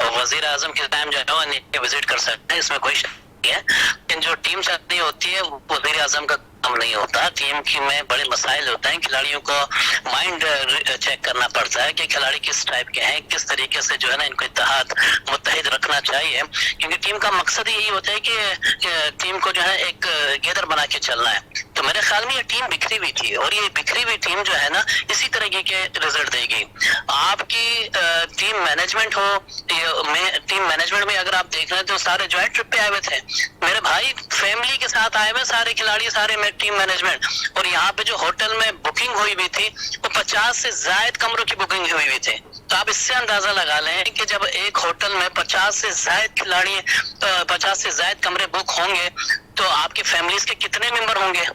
और वजीर आजम के टाइम जो है वो विजिट कर सकते हैं, इसमें कोई शक नहीं है। लेकिन जो टीम चलती होती है वो वजीर आजम का काम नहीं होता। टीम की में बड़े मसाइल होते हैं, खिलाड़ियों को माइंड चेक करना पड़ता है कि खिलाड़ी किस टाइप के हैं, किस तरीके से जो है ना इनको इत्तेहाद मुत्तहिद रखना चाहिए, क्योंकि टीम का मकसद यही होता है कि टीम को जो है एक गेदर बना के चलना है। तो मेरे ख्याल में ये टीम बिखरी हुई थी, और ये बिखरी हुई टीम जो है ना इसी तरीके के रिजल्ट देगी। आपकी टीम मैनेजमेंट हो, टीम मैनेजमेंट में अगर आप देख रहे हैं तो सारे ज्वाइंट ट्रिप पे आए हुए थे, मेरे भाई फैमिली के साथ आए हुए सारे खिलाड़ी, सारे टीम मैनेजमेंट, और यहाँ पे जो होटल में बुकिंग हुई हुई थी वो 50 से ज्यादा कमरों की बुकिंग हुई हुई थी। तो आप इससे अंदाजा लगा लें कि जब एक होटल में 50 से ज्यादा खिलाड़ी 50 से ज्यादा कमरे बुक होंगे तो आपकी फैमिलीज के कितने मेंबर होंगे।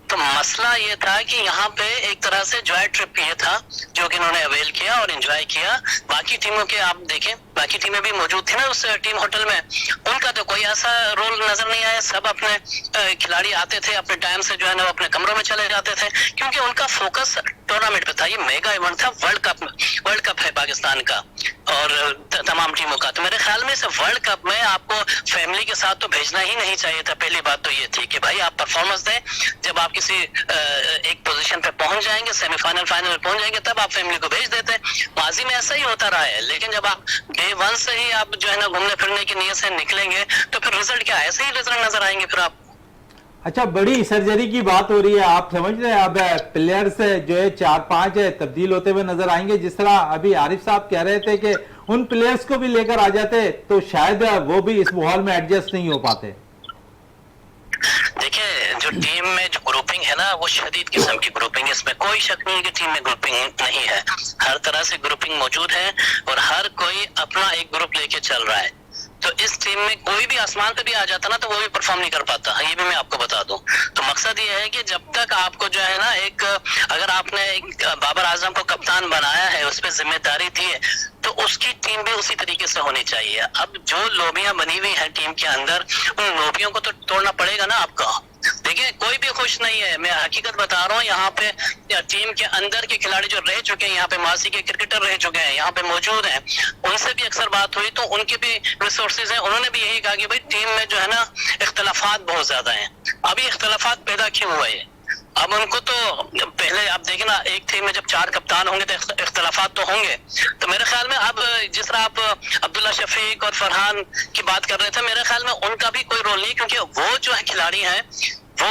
तो मसला ये था कि यहाँ पे एक तरह से जॉय ट्रिप ये था जो कि इन्होंने अवेल किया और एंजॉय किया। बाकी टीमों के आप देखें, बाकी टीमें भी मौजूद थी ना उस टीम होटल में, उनका तो कोई ऐसा रोल नजर नहीं आया। सब अपने खिलाड़ी आते थे अपने टाइम से जो है ना वो अपने कमरों में चले जाते थे, क्योंकि उनका फोकस टूर्नामेंट पे था। ये मेगा इवेंट था, वर्ल्ड कप है पाकिस्तान का और तमाम टीमों का। तो मेरे ख्याल में इस वर्ल्ड कप में आपको फैमिली के साथ तो भेजना ही नहीं चाहिए था। पहली बात तो ये थी कि भाई आप परफॉर्मेंस दें, जब आप किसी एक पोजीशन पे पहुंच जाएंगे, सेमीफाइनल फाइनल में पहुंच जाएंगे, तब आप फैमिली को भेज देते हैं। माजी में ऐसा ही होता रहा है, लेकिन जब आप डे 1 से ही आप जो है ना घूमने फिरने की नीयत से निकलेंगे तो फिर रिजल्ट क्या, ऐसे ही रिजल्ट नजर आएंगे फिर आप। अच्छा, बड़ी सर्जरी की बात हो रही है, आप समझ रहे हैं अब प्लेयर्स जो है 4-5 तब्दील होते हुए नजर आएंगे। जिस तरह अभी आरिफ साहब कह रहे थे कि उन प्लेयर्स को भी लेकर आ जाते तो शायद वो भी इस माहौल में एडजस्ट नहीं हो पाते। देखिए, जो टीम में जो ग्रुपिंग है ना वो शदीद किस्म की ग्रुपिंग है, इसमें कोई शक नहीं है कि टीम में ग्रुपिंग नहीं है। हर तरह से ग्रुपिंग मौजूद है और हर कोई अपना एक ग्रुप लेके चल रहा है। तो इस टीम में कोई भी आसमान पे भी आ जाता ना तो वो भी परफॉर्म नहीं कर पाता, ये भी मैं आपको बता दूं। तो मकसद ये है कि जब तक आपको जो है ना एक, अगर आपने एक बाबर आजम को कप्तान बनाया है, उस पर जिम्मेदारी दी है, तो उसकी टीम भी उसी तरीके से होनी चाहिए। अब जो लोबियां बनी हुई हैं टीम के अंदर, उन लोबियों को तो तोड़ना पड़ेगा ना आपको। देखिए, कोई भी खुश नहीं है, मैं हकीकत बता रहा हूँ। यहाँ पे टीम के अंदर के खिलाड़ी जो रह चुके हैं, यहाँ पे मासी के क्रिकेटर रह चुके हैं, यहाँ पे मौजूद हैं, उनसे भी अक्सर बात हुई तो उनके भी रिसोर्सेज हैं। उन्होंने भी यही कहा कि भाई टीम में जो है ना इख्तलाफात बहुत ज्यादा हैं। अभी इख्तलाफात पैदा क्यों हुए? अब उनको तो पहले आप देखें ना, एक टीम में जब 4 कप्तान होंगे तो इख्तलाफात तो होंगे। तो मेरे ख्याल में अब जिस तरह आप अब्दुल्ला शफीक और फरहान की बात कर रहे थे, मेरे ख्याल में उनका भी कोई रोल नहीं, क्योंकि वो जो है खिलाड़ी हैं, वो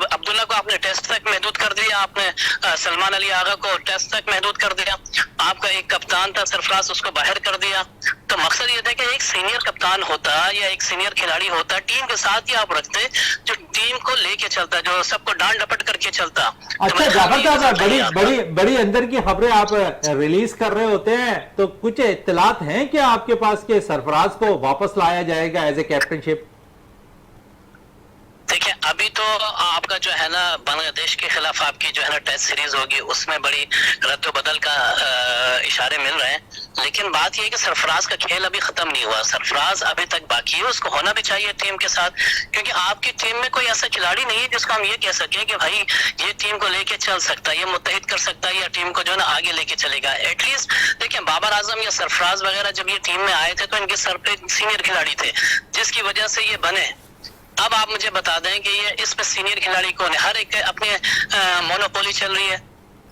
अब्दुल्ला को आपने टेस्ट तक महदूद कर दिया, आपने सलमान अली आगा को टेस्ट तक महदूद कर दिया, आपका एक कप्तान था सरफराज, उसको बाहर कर दिया। तो मकसद ये था कि एक सीनियर कप्तान होता या एक सीनियर खिलाड़ी होता, टीम के साथ ही आप रखते जो टीम को लेके चलता, जो सबको डांट डपट करके चलता। अच्छा जाफर साहब, बड़ी अंदर की खबरें आप रिलीज कर रहे होते हैं, तो कुछ इत्तलात हैं क्या आपके पास के सरफराज को वापस लाया जाएगा एज ए कैप्टनशिप? देखिए, अभी तो आपका जो है ना बांग्लादेश के खिलाफ आपकी जो है ना टेस्ट सीरीज होगी, उसमें बड़ी रद्द बदल का इशारे मिल रहे हैं। लेकिन बात यह है कि सरफराज का खेल अभी खत्म नहीं हुआ, सरफराज अभी तक बाकी है, उसको होना भी चाहिए टीम के साथ, क्योंकि आपकी टीम में कोई ऐसा खिलाड़ी नहीं है जिसको हम ये कह सकें कि भाई ये टीम को लेके चल सकता है, ये मुत्तहिद कर सकता है, या टीम को जो है ना आगे लेके चलेगा। एटलीस्ट देखिए, बाबर आजम या सरफराज वगैरह जब ये टीम में आए थे तो इनके सर पे सीनियर खिलाड़ी थे, जिसकी वजह से ये बने। अब आप मुझे बता दें कि ये इस पे सीनियर खिलाड़ी कौन है? हर एक अपने मोनोपोली चल रही है।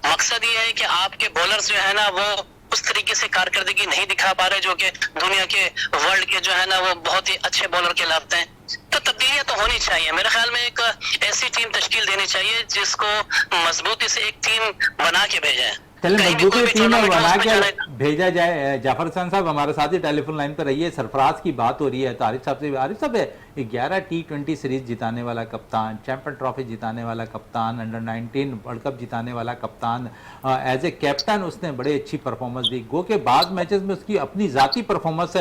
मकसद ये है कि आपके बॉलर्स जो है ना वो उस तरीके से कारकर्दगी नहीं दिखा पा रहे जो कि दुनिया के वर्ल्ड के जो है ना वो बहुत ही अच्छे बॉलर कहलाते हैं। तो तब्दीलियां तो होनी चाहिए। मेरे ख्याल में एक ऐसी टीम तश्कील देनी चाहिए जिसको मजबूती से एक टीम बना के भेजे। चलिए कहीं भी मजबूती कोई से भी टीम टूर्नामेंट बना उसमें के जाने- भेजा जाए। जाफर हसन साहब हमारे साथ ही टेलीफोन लाइन पर रहिए। सरफराज की बात हो रही है तो आरिफ साहब से। आरिफ साहब 11 T20 सीरीज जिताने वाला कप्तान, चैंपियन ट्रॉफी जिताने वाला कप्तान, अंडर 19 वर्ल्ड कप जिताने वाला कप्तान, एज ए कैप्टन उसने बड़ी अच्छी परफॉर्मेंस दी। गो के बाद मैचेस में उसकी अपनी जाती परफॉर्मेंस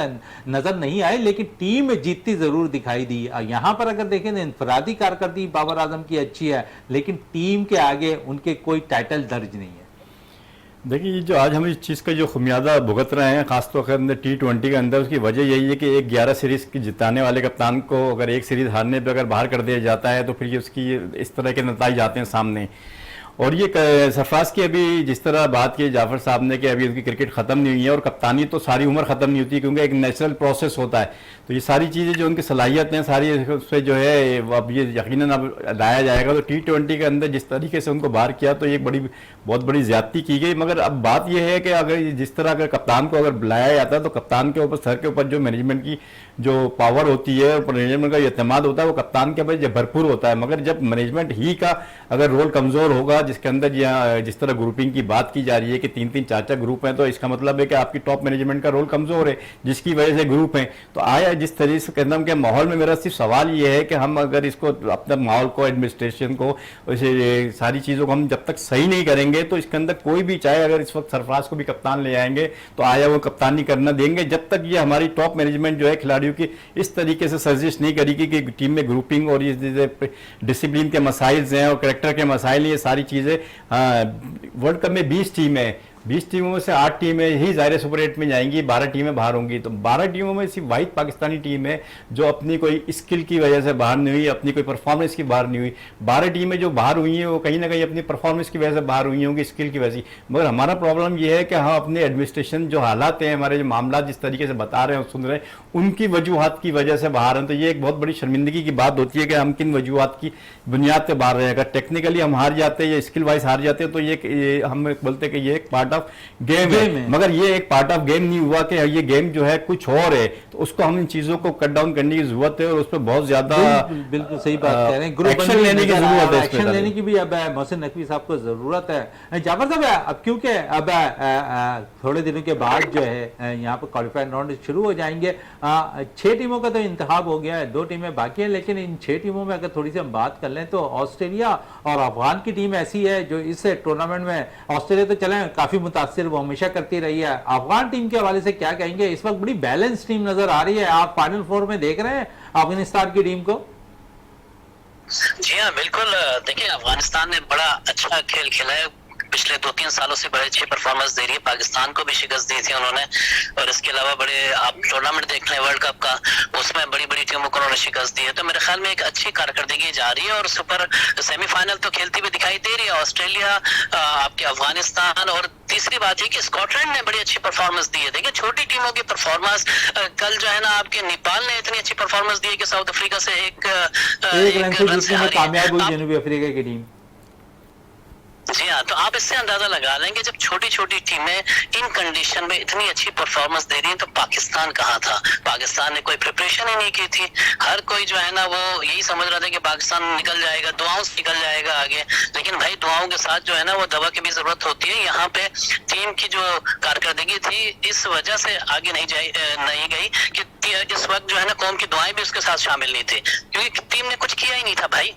नजर नहीं आई लेकिन टीम जीतती जरूर दिखाई दी। यहाँ पर अगर देखें तो इनफरादी कारकर्दगी बाबर आजम की अच्छी है लेकिन टीम के आगे उनके कोई टाइटल दर्ज नहीं है। देखिए जो आज हम इस चीज़ का जो खुमियाजा भुगत रहे हैं खासतौर पर अंदर T20 के अंदर, उसकी वजह यही है कि एक 11 सीरीज़ की जिताने वाले कप्तान को अगर एक सीरीज़ हारने पे अगर बाहर कर दिया जाता है तो फिर ये उसकी इस तरह के नतीजे आते हैं सामने। और ये सरफराज की अभी जिस तरह बात की जाफर साहब ने कि अभी उनकी क्रिकेट ख़त्म नहीं हुई है और कप्तानी तो सारी उम्र ख़त्म नहीं होती क्योंकि एक नेचुरल प्रोसेस होता है। तो ये सारी चीज़ें जो उनकी सलाहियत हैं सारी उस पर जो है अब ये यकीनन अब लाया जाएगा। तो T20 के अंदर जिस तरीके से उनको बाहर किया तो ये बहुत बड़ी ज़्यादती की गई। मगर अब बात यह है कि अगर जिस तरह अगर कप्तान को अगर बुलाया जाता है तो कप्तान के ऊपर सर के ऊपर जो मैनेजमेंट की जो पावर होती है और मैनेजमेंट का एतमाद होता है वो कप्तान के ऊपर भरपूर होता है। मगर जब मैनेजमेंट ही का अगर रोल कमज़ोर होगा, जिसके अंदर जिस तरह ग्रुपिंग की बात की जा रही है कि 3-3 4-4 ग्रुप हैं, तो इसका मतलब है कि आपकी टॉप मैनेजमेंट का रोल कमज़ोर है जिसकी वजह से ग्रुप हैं। तो आया जिस तरीके से कहता हूँ कि माहौल में मेरा सिर्फ सवाल ये है कि हम अगर इसको अपने माहौल को, एडमिनिस्ट्रेशन को, वैसे सारी चीज़ों को हम जब तक सही नहीं करेंगे तो इसके अंदर कोई भी, चाहे अगर इस वक्त सरफराज को भी कप्तान ले आएंगे तो आया वो कप्तानी करना देंगे जब तक ये हमारी टॉप मैनेजमेंट जो है खिलाड़ियों की इस तरीके से सर्जिश नहीं करेगी कि टीम में ग्रुपिंग और ये डिसिप्लिन के मसाइल हैं और करेक्टर के मसाइल, ये सारी चीज़ें। वर्ल्ड कप में 20 टीमें हैं, 20 टीमों में से 8 टीमें ही ज़ाहिर सुपर 8 में जाएंगी, 12 टीमें बाहर होंगी। तो 12 टीमों में सिर्फ वाहिद पाकिस्तानी टीम है जो अपनी कोई स्किल की वजह से बाहर नहीं हुई, अपनी कोई परफॉर्मेंस की बाहर नहीं हुई। 12 टीमें जो बाहर हुई हैं वो कहीं ना कहीं अपनी परफॉर्मेंस की वजह से बाहर हुई होंगी, स्किल की वजह से। मगर हमारा प्रॉब्लम ये है कि हम अपने एडमिनिस्ट्रेशन जो हालात हैं, हमारे जो मामला जिस तरीके से बता रहे हैं, सुन रहे हैं, उनकी वजूहत की वजह से बाहर हैं। तो ये एक बहुत बड़ी शर्मिंदगी की बात होती है कि हम किन वजूहत की बुनियाद पर बाहर रहे। अगर टेक्निकली हम हार जाते हैं या स्किल वाइज हार जाते हैं तो ये हम बोलते हैं कि ये एक पार्ट ऑफ गेम है। मगर ये एक पार्ट ऑफ गेम नहीं हुआ कि ये गेम जो है कुछ और है। तो उसको हम इन चीजों को कट डाउन करने की जरूरत है और उस पर बहुत ज्यादा बिल्कुल सही बात कह रहे हैं। एक्शन लेने की जरूरत है, एक्शन लेने की भी अब मोहसिन नकवी साहब को जरूरत है। जाफर साहब अब क्योंकि अब थोड़े दिनों के बाद जो है यहाँ पर क्वालिफाइंग राउंड शुरू हो जाएंगे। 6 टीमों का तो इंतखाब हो गया है, 2 टीमें बाकी हैं, लेकिन इन 6 टीमों में अगर थोड़ी सी हम बात कर लें तो ऑस्ट्रेलिया और अफगान की टीम ऐसी है जो इस टूर्नामेंट में, ऑस्ट्रेलिया तो चले काफी मुतासिर वो हमेशा करती रही है, अफगान टीम के हवाले से क्या कहेंगे? इस वक्त बड़ी बैलेंस टीम नजर आ रही है। आप फाइनल 4 में देख रहे हैं अफगानिस्तान की टीम को? जी हाँ बिल्कुल। देखिए अफगानिस्तान ने बड़ा अच्छा खेल खेला है, पिछले 2-3 सालों से बड़े अच्छी परफॉर्मेंस दे रही है। पाकिस्तान को भी शिकस्त दी थी उन्होंने और इसके अलावा बड़े आप टूर्नामेंट देख रहे हैं वर्ल्ड कप का, उसमें बड़ी बड़ी टीमों को उन्होंने शिकस्त दी है। तो मेरे ख्याल में एक अच्छी कारकर्दगी जा रही है और सुपर सेमीफाइनल तो खेलती हुई दिखाई दे रही है ऑस्ट्रेलिया, आपके अफगानिस्तान। और तीसरी बात है कि स्कॉटलैंड ने बड़ी अच्छी परफॉर्मेंस दी है। देखिए छोटी टीमों की परफॉर्मेंस, कल जो है ना आपके नेपाल ने इतनी अच्छी परफॉर्मेंस दी है कि साउथ अफ्रीका से एक रन से कामयाब हुई जनूबी अफ्रीका की टीम। जी हाँ, तो आप इससे अंदाजा लगा लेंगे जब छोटी छोटी टीमें इन कंडीशन में इतनी अच्छी परफॉर्मेंस दे रही हैं तो पाकिस्तान कहाँ था? पाकिस्तान ने कोई प्रिपरेशन ही नहीं की थी। हर कोई जो है ना वो यही समझ रहा था कि पाकिस्तान निकल जाएगा, दुआओं से निकल जाएगा आगे। लेकिन भाई दुआओं के साथ जो है ना वो दवा की भी जरूरत होती है। यहाँ पे टीम की जो कारकर्दगी थी इस वजह से आगे नहीं गई कि इस वक्त जो है ना कौम की दुआएं भी उसके साथ शामिल नहीं थी क्योंकि टीम ने कुछ किया ही नहीं था भाई।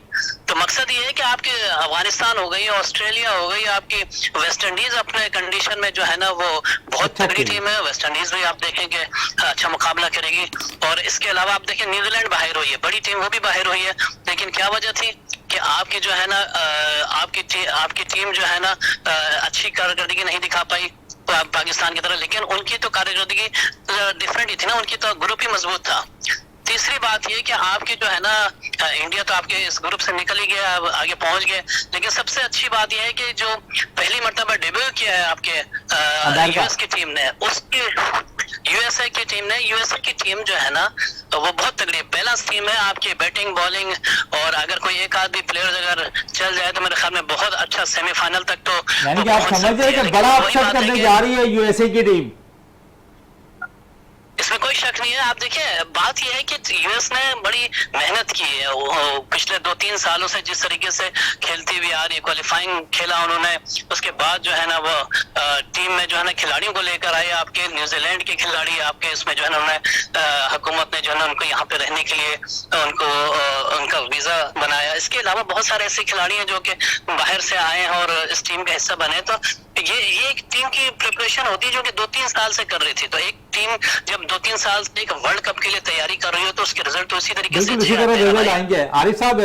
तो मकसद ये है कि आपके अफगानिस्तान हो गई, ऑस्ट्रेलिया हो गई, आपकी वेस्ट इंडीज अपने कंडीशन में जो है ना वो बहुत तगड़ी टीम है। वेस्ट इंडीज भी आप देखेंगे अच्छा मुकाबला करेगी। और इसके अलावा आप देखें न्यूजीलैंड बाहर हुई है, बड़ी टीम वो भी बाहर हुई है। लेकिन क्या वजह थी कि आपकी जो है ना आपकी टीम जो है ना अच्छी कारकर्दगी नहीं दिखा पाई पाकिस्तान की तरह। लेकिन उनकी तो कारकर्दगी डिफरेंट ही थी ना, उनकी तो ग्रुप ही मजबूत था। तीसरी बात ये कि आपकी जो है ना, इंडिया तो आपके इस ग्रुप से निकल ही गया, अब आगे पहुंच गए, लेकिन सबसे अच्छी बात यह है कि जो पहली मर्तबा डेब्यू किया है आपके यूएस की टीम ने, उसकी यूएसए की टीम ने, यूएसए की टीम जो है ना वो बहुत तगड़ी बैलेंस टीम है आपकी, बैटिंग बॉलिंग, और अगर कोई एक आध भी प्लेयर अगर चल जाए तो मेरे ख्याल में बहुत अच्छा सेमीफाइनल तक तो यानी कि आप समझ रहे हैं कि बड़ा अपसेट करने जा रही है यूएसए की टीम। इसमें कोई शक नहीं है। आप देखिए, बात यह है कि यूएस ने बड़ी मेहनत की है, वो पिछले 2-3 सालों से जिस तरीके से खेलती हुई आ रही है, क्वालिफाइंग खेला उन्होंने, उसके बाद जो है ना वो टीम में जो है ना खिलाड़ियों को लेकर आए, आपके न्यूजीलैंड के खिलाड़ी आपके इसमें जो है ना उन्होंने हुकूमत ने जो है ना उनको यहाँ पे रहने के लिए उनको उनका वीजा बनाया। इसके अलावा बहुत सारे ऐसे खिलाड़ी हैं जो कि बाहर से आए हैं और इस टीम का हिस्सा बने। तो ये एक टीम की प्रिपरेशन होती है जो कि 2-3 साल से कर रही थी। तो एक टीम जब 2-3 साल से एक वर्ल्ड कप के लिए तैयारी कर रही हो तो उसके रिजल्ट तो इसी तरीके से रिजल्ट आएंगे। आरिफ साहब,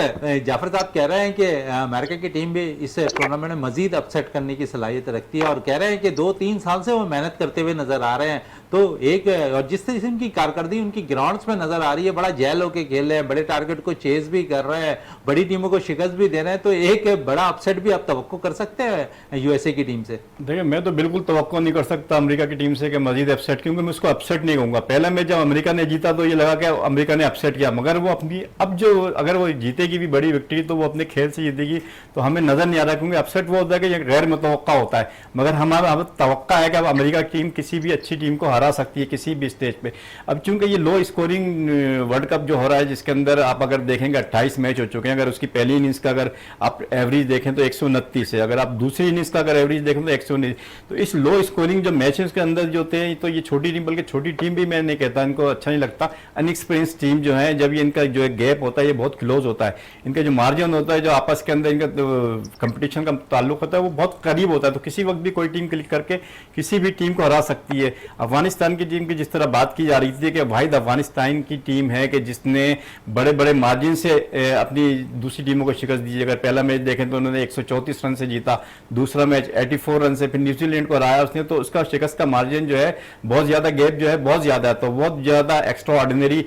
जाफर साहब कह रहे हैं कि अमेरिका की टीम भी इस टूर्नामेंट में मजीद अपसेट करने की सलाहियत रखती है और कह रहे हैं कि 2-3 साल से वो मेहनत करते हुए नजर आ रहे हैं। तो एक और जिस किस्म की कारकर्दगी उनकी ग्राउंड्स में नजर आ रही है, बड़ा जैल होके खेल रहे हैं, बड़े टारगेट को चेज भी कर रहे हैं, बड़ी टीमों को शिकस्त भी दे रहे हैं, तो एक बड़ा अपसेट भी आप तवक्को कर सकते हैं यूएसए की टीम से? देखिए, मैं तो बिल्कुल तवक्को नहीं कर सकता अमेरिका की टीम से कि मजीद अपसेट, क्योंकि मैं उसको अपसेट नहीं कहूँगा। पहला मैच जब अमेरिका ने जीता तो ये लगा कि अमेरिका ने अपसेट किया, मगर वो अपनी अब जो अगर वो जीतेगी भी बड़ी विक्ट्री तो वो अपने खेल से जीतेगी, तो हमें नजर नहीं आ रहा, क्योंकि अपसेट वो होता है कि गैर मुतवक्का होता है। मगर हमारा तवक्का है कि अब अमेरिका की टीम किसी भी अच्छी टीम को हरा सकती है किसी भी स्टेज पे। अब चूंकि ये लो स्कोरिंग वर्ल्ड कप जो हो रहा है, जिसके अंदर आप अगर देखेंगे 28 मैच हो चुके हैं, अगर उसकी पहली इनिंग्स का अगर आप एवरेज देखें तो 129 है, अगर आप दूसरी इनिंग्स का अगर एवरेज देखें तो 119। तो इस लो स्कोरिंग जो मैचेस के अंदर जो होते हैं, तो ये छोटी टीम, बल्कि छोटी टीम भी मैं नहीं कहता, इनको अच्छा नहीं लगता, अनएक्सपीरियंस टीम जो है, जब ये इनका जो गैप होता है ये बहुत क्लोज होता है, इनका जो मार्जिन होता है, जो आपस के अंदर इनका कंपटीशन का ताल्लुक होता है वो बहुत करीब होता है। तो किसी वक्त भी कोई टीम क्लिक करके किसी भी टीम को हरा सकती है। अफगानिस्तान की टीम की जिस तरह बात की जा रही थी कि वाहिद अफगानिस्तान की टीम है कि जिसने बड़े बड़े मार्जिन से अपनी दूसरी टीमों को शिकस्त दी। अगर पहला मैच देखें तो उन्होंने 134 रन से जीता, दूसरा मैच 84 रन से, फिर न्यूजीलैंड को हराया उसने, तो उसका शिकस्त का मार्जिन जो है बहुत ज्यादा, गैप जो है बहुत ज्यादा है, तो बहुत ज्यादा एक्स्ट्रा ऑर्डिनरी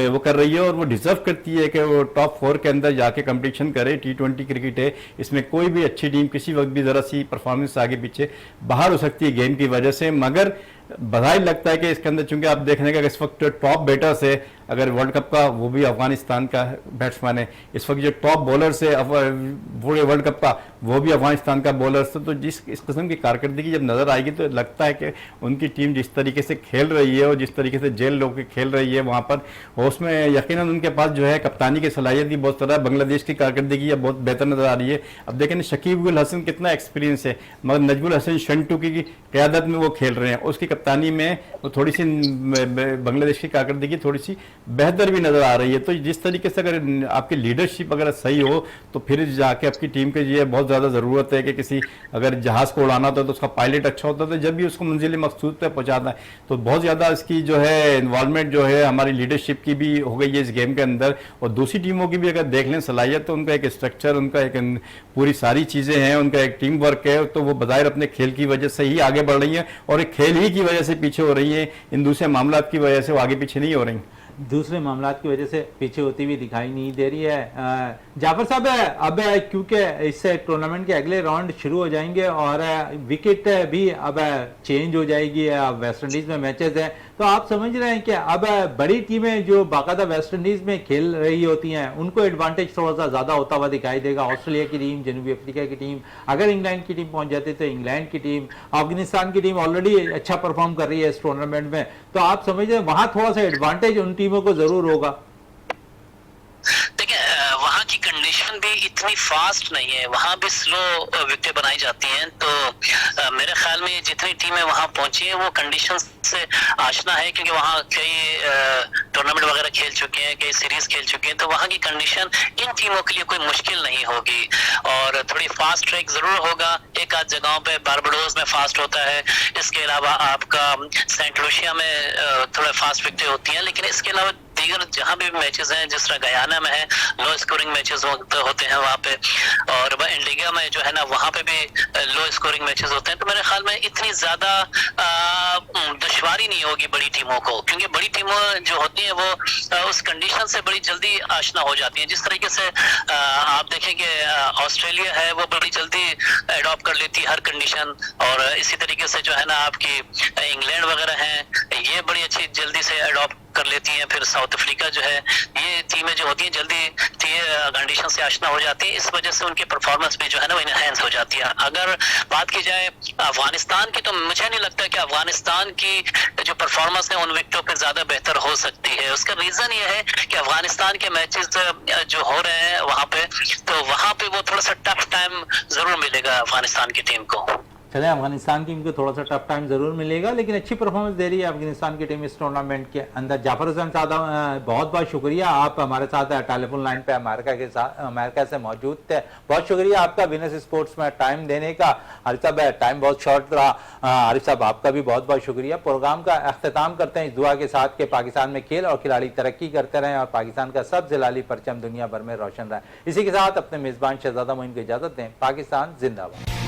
वो कर रही है और वो डिजर्व करती है कि वो टॉप 4 के अंदर जाके कंपटीशन करे। T20 क्रिकेट है, इसमें कोई भी अच्छी टीम किसी वक्त भी जरा सी परफॉर्मेंस आगे पीछे बाहर हो सकती है गेम की वजह से। मगर बधाई लगता है कि इसके अंदर चूंकि आप देख रहे हैं कि इस वक्त टॉप बैटर्स है, अगर वर्ल्ड कप का, वो भी अफगानिस्तान का बैट्समैन है, इस वक्त जो टॉप बॉलर्स है पूरे वर्ल्ड कप का वो भी अफगानिस्तान का बॉलर्स है। तो जिस इस किस्म की कारकर्दगी जब नजर आएगी तो लगता है कि उनकी टीम जिस तरीके से खेल रही है और जिस तरीके से जेल लोग खेल रही है वहां पर, उसमें यकीनन उनके पास जो है कप्तानी की सलाहियत भी बहुत तरह। बांग्लादेश की कारकर्दगी बहुत बेहतर नजर आ रही है। अब देखें शकीब उल हसन कितना एक्सपीरियंस है, मगर नजमुल हसन शंटू की क़यादत में वो खेल रहे हैं, उसकी कप्तानी में वो थोड़ी सी बांग्लादेश की कारकर्दगी थोड़ी सी बेहतर भी नजर आ रही है। तो जिस तरीके से अगर आपकी लीडरशिप अगर सही हो तो फिर जाके आपकी टीम के लिए बहुत ज्यादा जरूरत है कि किसी अगर जहाज को उड़ाना था तो उसका पायलट अच्छा होता है, तो जब भी उसको मंजिल मकसूद पे पहुंचाता है तो बहुत ज्यादा इसकी जो है इन्वॉल्वमेंट जो है हमारी लीडरशिप की भी हो गई है इस गेम के अंदर। और दूसरी टीमों की भी अगर देख लें सलाहियत, तो उनका एक स्ट्रक्चर, उनका एक पूरी सारी चीजें हैं, उनका एक टीम वर्क है, तो वो बज़ाहिर अपने खेल की वजह से ही आगे बढ़ रही है और एक खेल ही की वजह से पीछे हो रही है, इन दूसरे मामला की वजह से वो आगे पीछे नहीं हो रही, दूसरे मामला की वजह से पीछे होती हुई दिखाई नहीं दे रही है। जाफर साहब, अब क्योंकि इससे टूर्नामेंट के अगले राउंड शुरू हो जाएंगे और विकेट भी अब चेंज हो जाएगी, अब वेस्ट इंडीज में मैचेस हैं, तो आप समझ रहे हैं कि अब बड़ी टीमें जो बाकायदा वेस्ट इंडीज में खेल रही होती हैं उनको एडवांटेज थोड़ा सा ज्यादा होता हुआ दिखाई देगा। ऑस्ट्रेलिया की टीम, जनूबी अफ्रीका की टीम, अगर इंग्लैंड की टीम पहुंच जाती तो इंग्लैंड की टीम, अफगानिस्तान की टीम ऑलरेडी अच्छा परफॉर्म कर रही है इस टूर्नामेंट में, तो आप समझ रहे हैं वहां थोड़ा सा एडवांटेज उन टीमों को जरूर होगा। देखिए, वहाँ की कंडीशन भी इतनी फास्ट नहीं है, वहाँ भी स्लो विकेटें बनाई जाती हैं। तो मेरे ख्याल में जितनी टीमें वहाँ पहुंची हैं वो कंडीशन से आशना है, क्योंकि वहाँ कई टूर्नामेंट वगैरह खेल चुके हैं, कई सीरीज खेल चुके हैं, तो वहाँ की कंडीशन इन टीमों के लिए कोई मुश्किल नहीं होगी। और थोड़ी फास्ट ट्रैक जरूर होगा, एक आध जगहों पे बारबाडोस में फास्ट होता है, इसके अलावा आपका सेंट लूसिया में थोड़ा फास्ट विकेटें होती हैं, लेकिन इसके अलावा दीगर जहां भी मैचेस हैं, जिस तरह गयाना में है लो स्कोरिंग मैचेस होते हैं वहां पे, और वह इंडिया में जो है ना वहां पे भी लो स्कोरिंग मैचेस होते हैं। तो मेरे ख्याल में इतनी ज्यादा दुश्वारी नहीं होगी बड़ी टीमों को, क्योंकि बड़ी टीमों जो होती हैं वो उस कंडीशन से बड़ी जल्दी आशना हो जाती हैं। जिस तरीके से आप देखें कि ऑस्ट्रेलिया है वो बड़ी जल्दी एडॉप्ट कर लेती है हर कंडीशन, और इसी तरीके से जो है ना आपकी इंग्लैंड वगैरह हैं ये बड़ी अच्छी जल्दी से एडॉप्ट कर लेती हैं। फिर साउथ अफ्रीका जो है, ये टीमें जो होती हैं जल्दी कंडीशन से आशना हो जाती है, इस वजह से उनकी परफॉर्मेंस भी जो है ना वो इनहेंस हो जाती है। अगर बात की जाए अफगानिस्तान की, तो मुझे नहीं लगता कि अफगानिस्तान की जो परफॉर्मेंस है उन विकेटों पे ज्यादा बेहतर हो सकती है। उसका रीजन ये है कि अफगानिस्तान के मैचेस जो हो रहे हैं वहां पे, तो वहां पे वो थोड़ा सा टफ टाइम जरूर मिलेगा अफगानिस्तान की टीम को। चले, अफगानिस्तान टीम को थोड़ा सा टफ टाइम जरूर मिलेगा, लेकिन अच्छी परफॉर्मेंस दे रही है अफगानिस्तान की टीम इस टूर्नामेंट के अंदर। जाफर हुसैन साहब, बहुत बहुत शुक्रिया, आप हमारे साथ टेलीफोन लाइन पे अमेरिका से मौजूद थे। बहुत शुक्रिया आपका विनस स्पोर्ट्स में टाइम देने का। आरिफ साहब, टाइम बहुत शॉर्ट रहा, आरिफ साहब आपका भी बहुत बहुत शुक्रिया। प्रोग्राम का अख्ताम करते हैं इस दुआ के साथ कि पाकिस्तान में खेल और खिलाड़ी तरक्की करते रहें और पाकिस्तान का सब जलाली परचम दुनिया भर में रोशन रहे। इसी के साथ अपने मेजबान शहजादा मोइन को इजाजत दें। पाकिस्तान जिंदाबाद।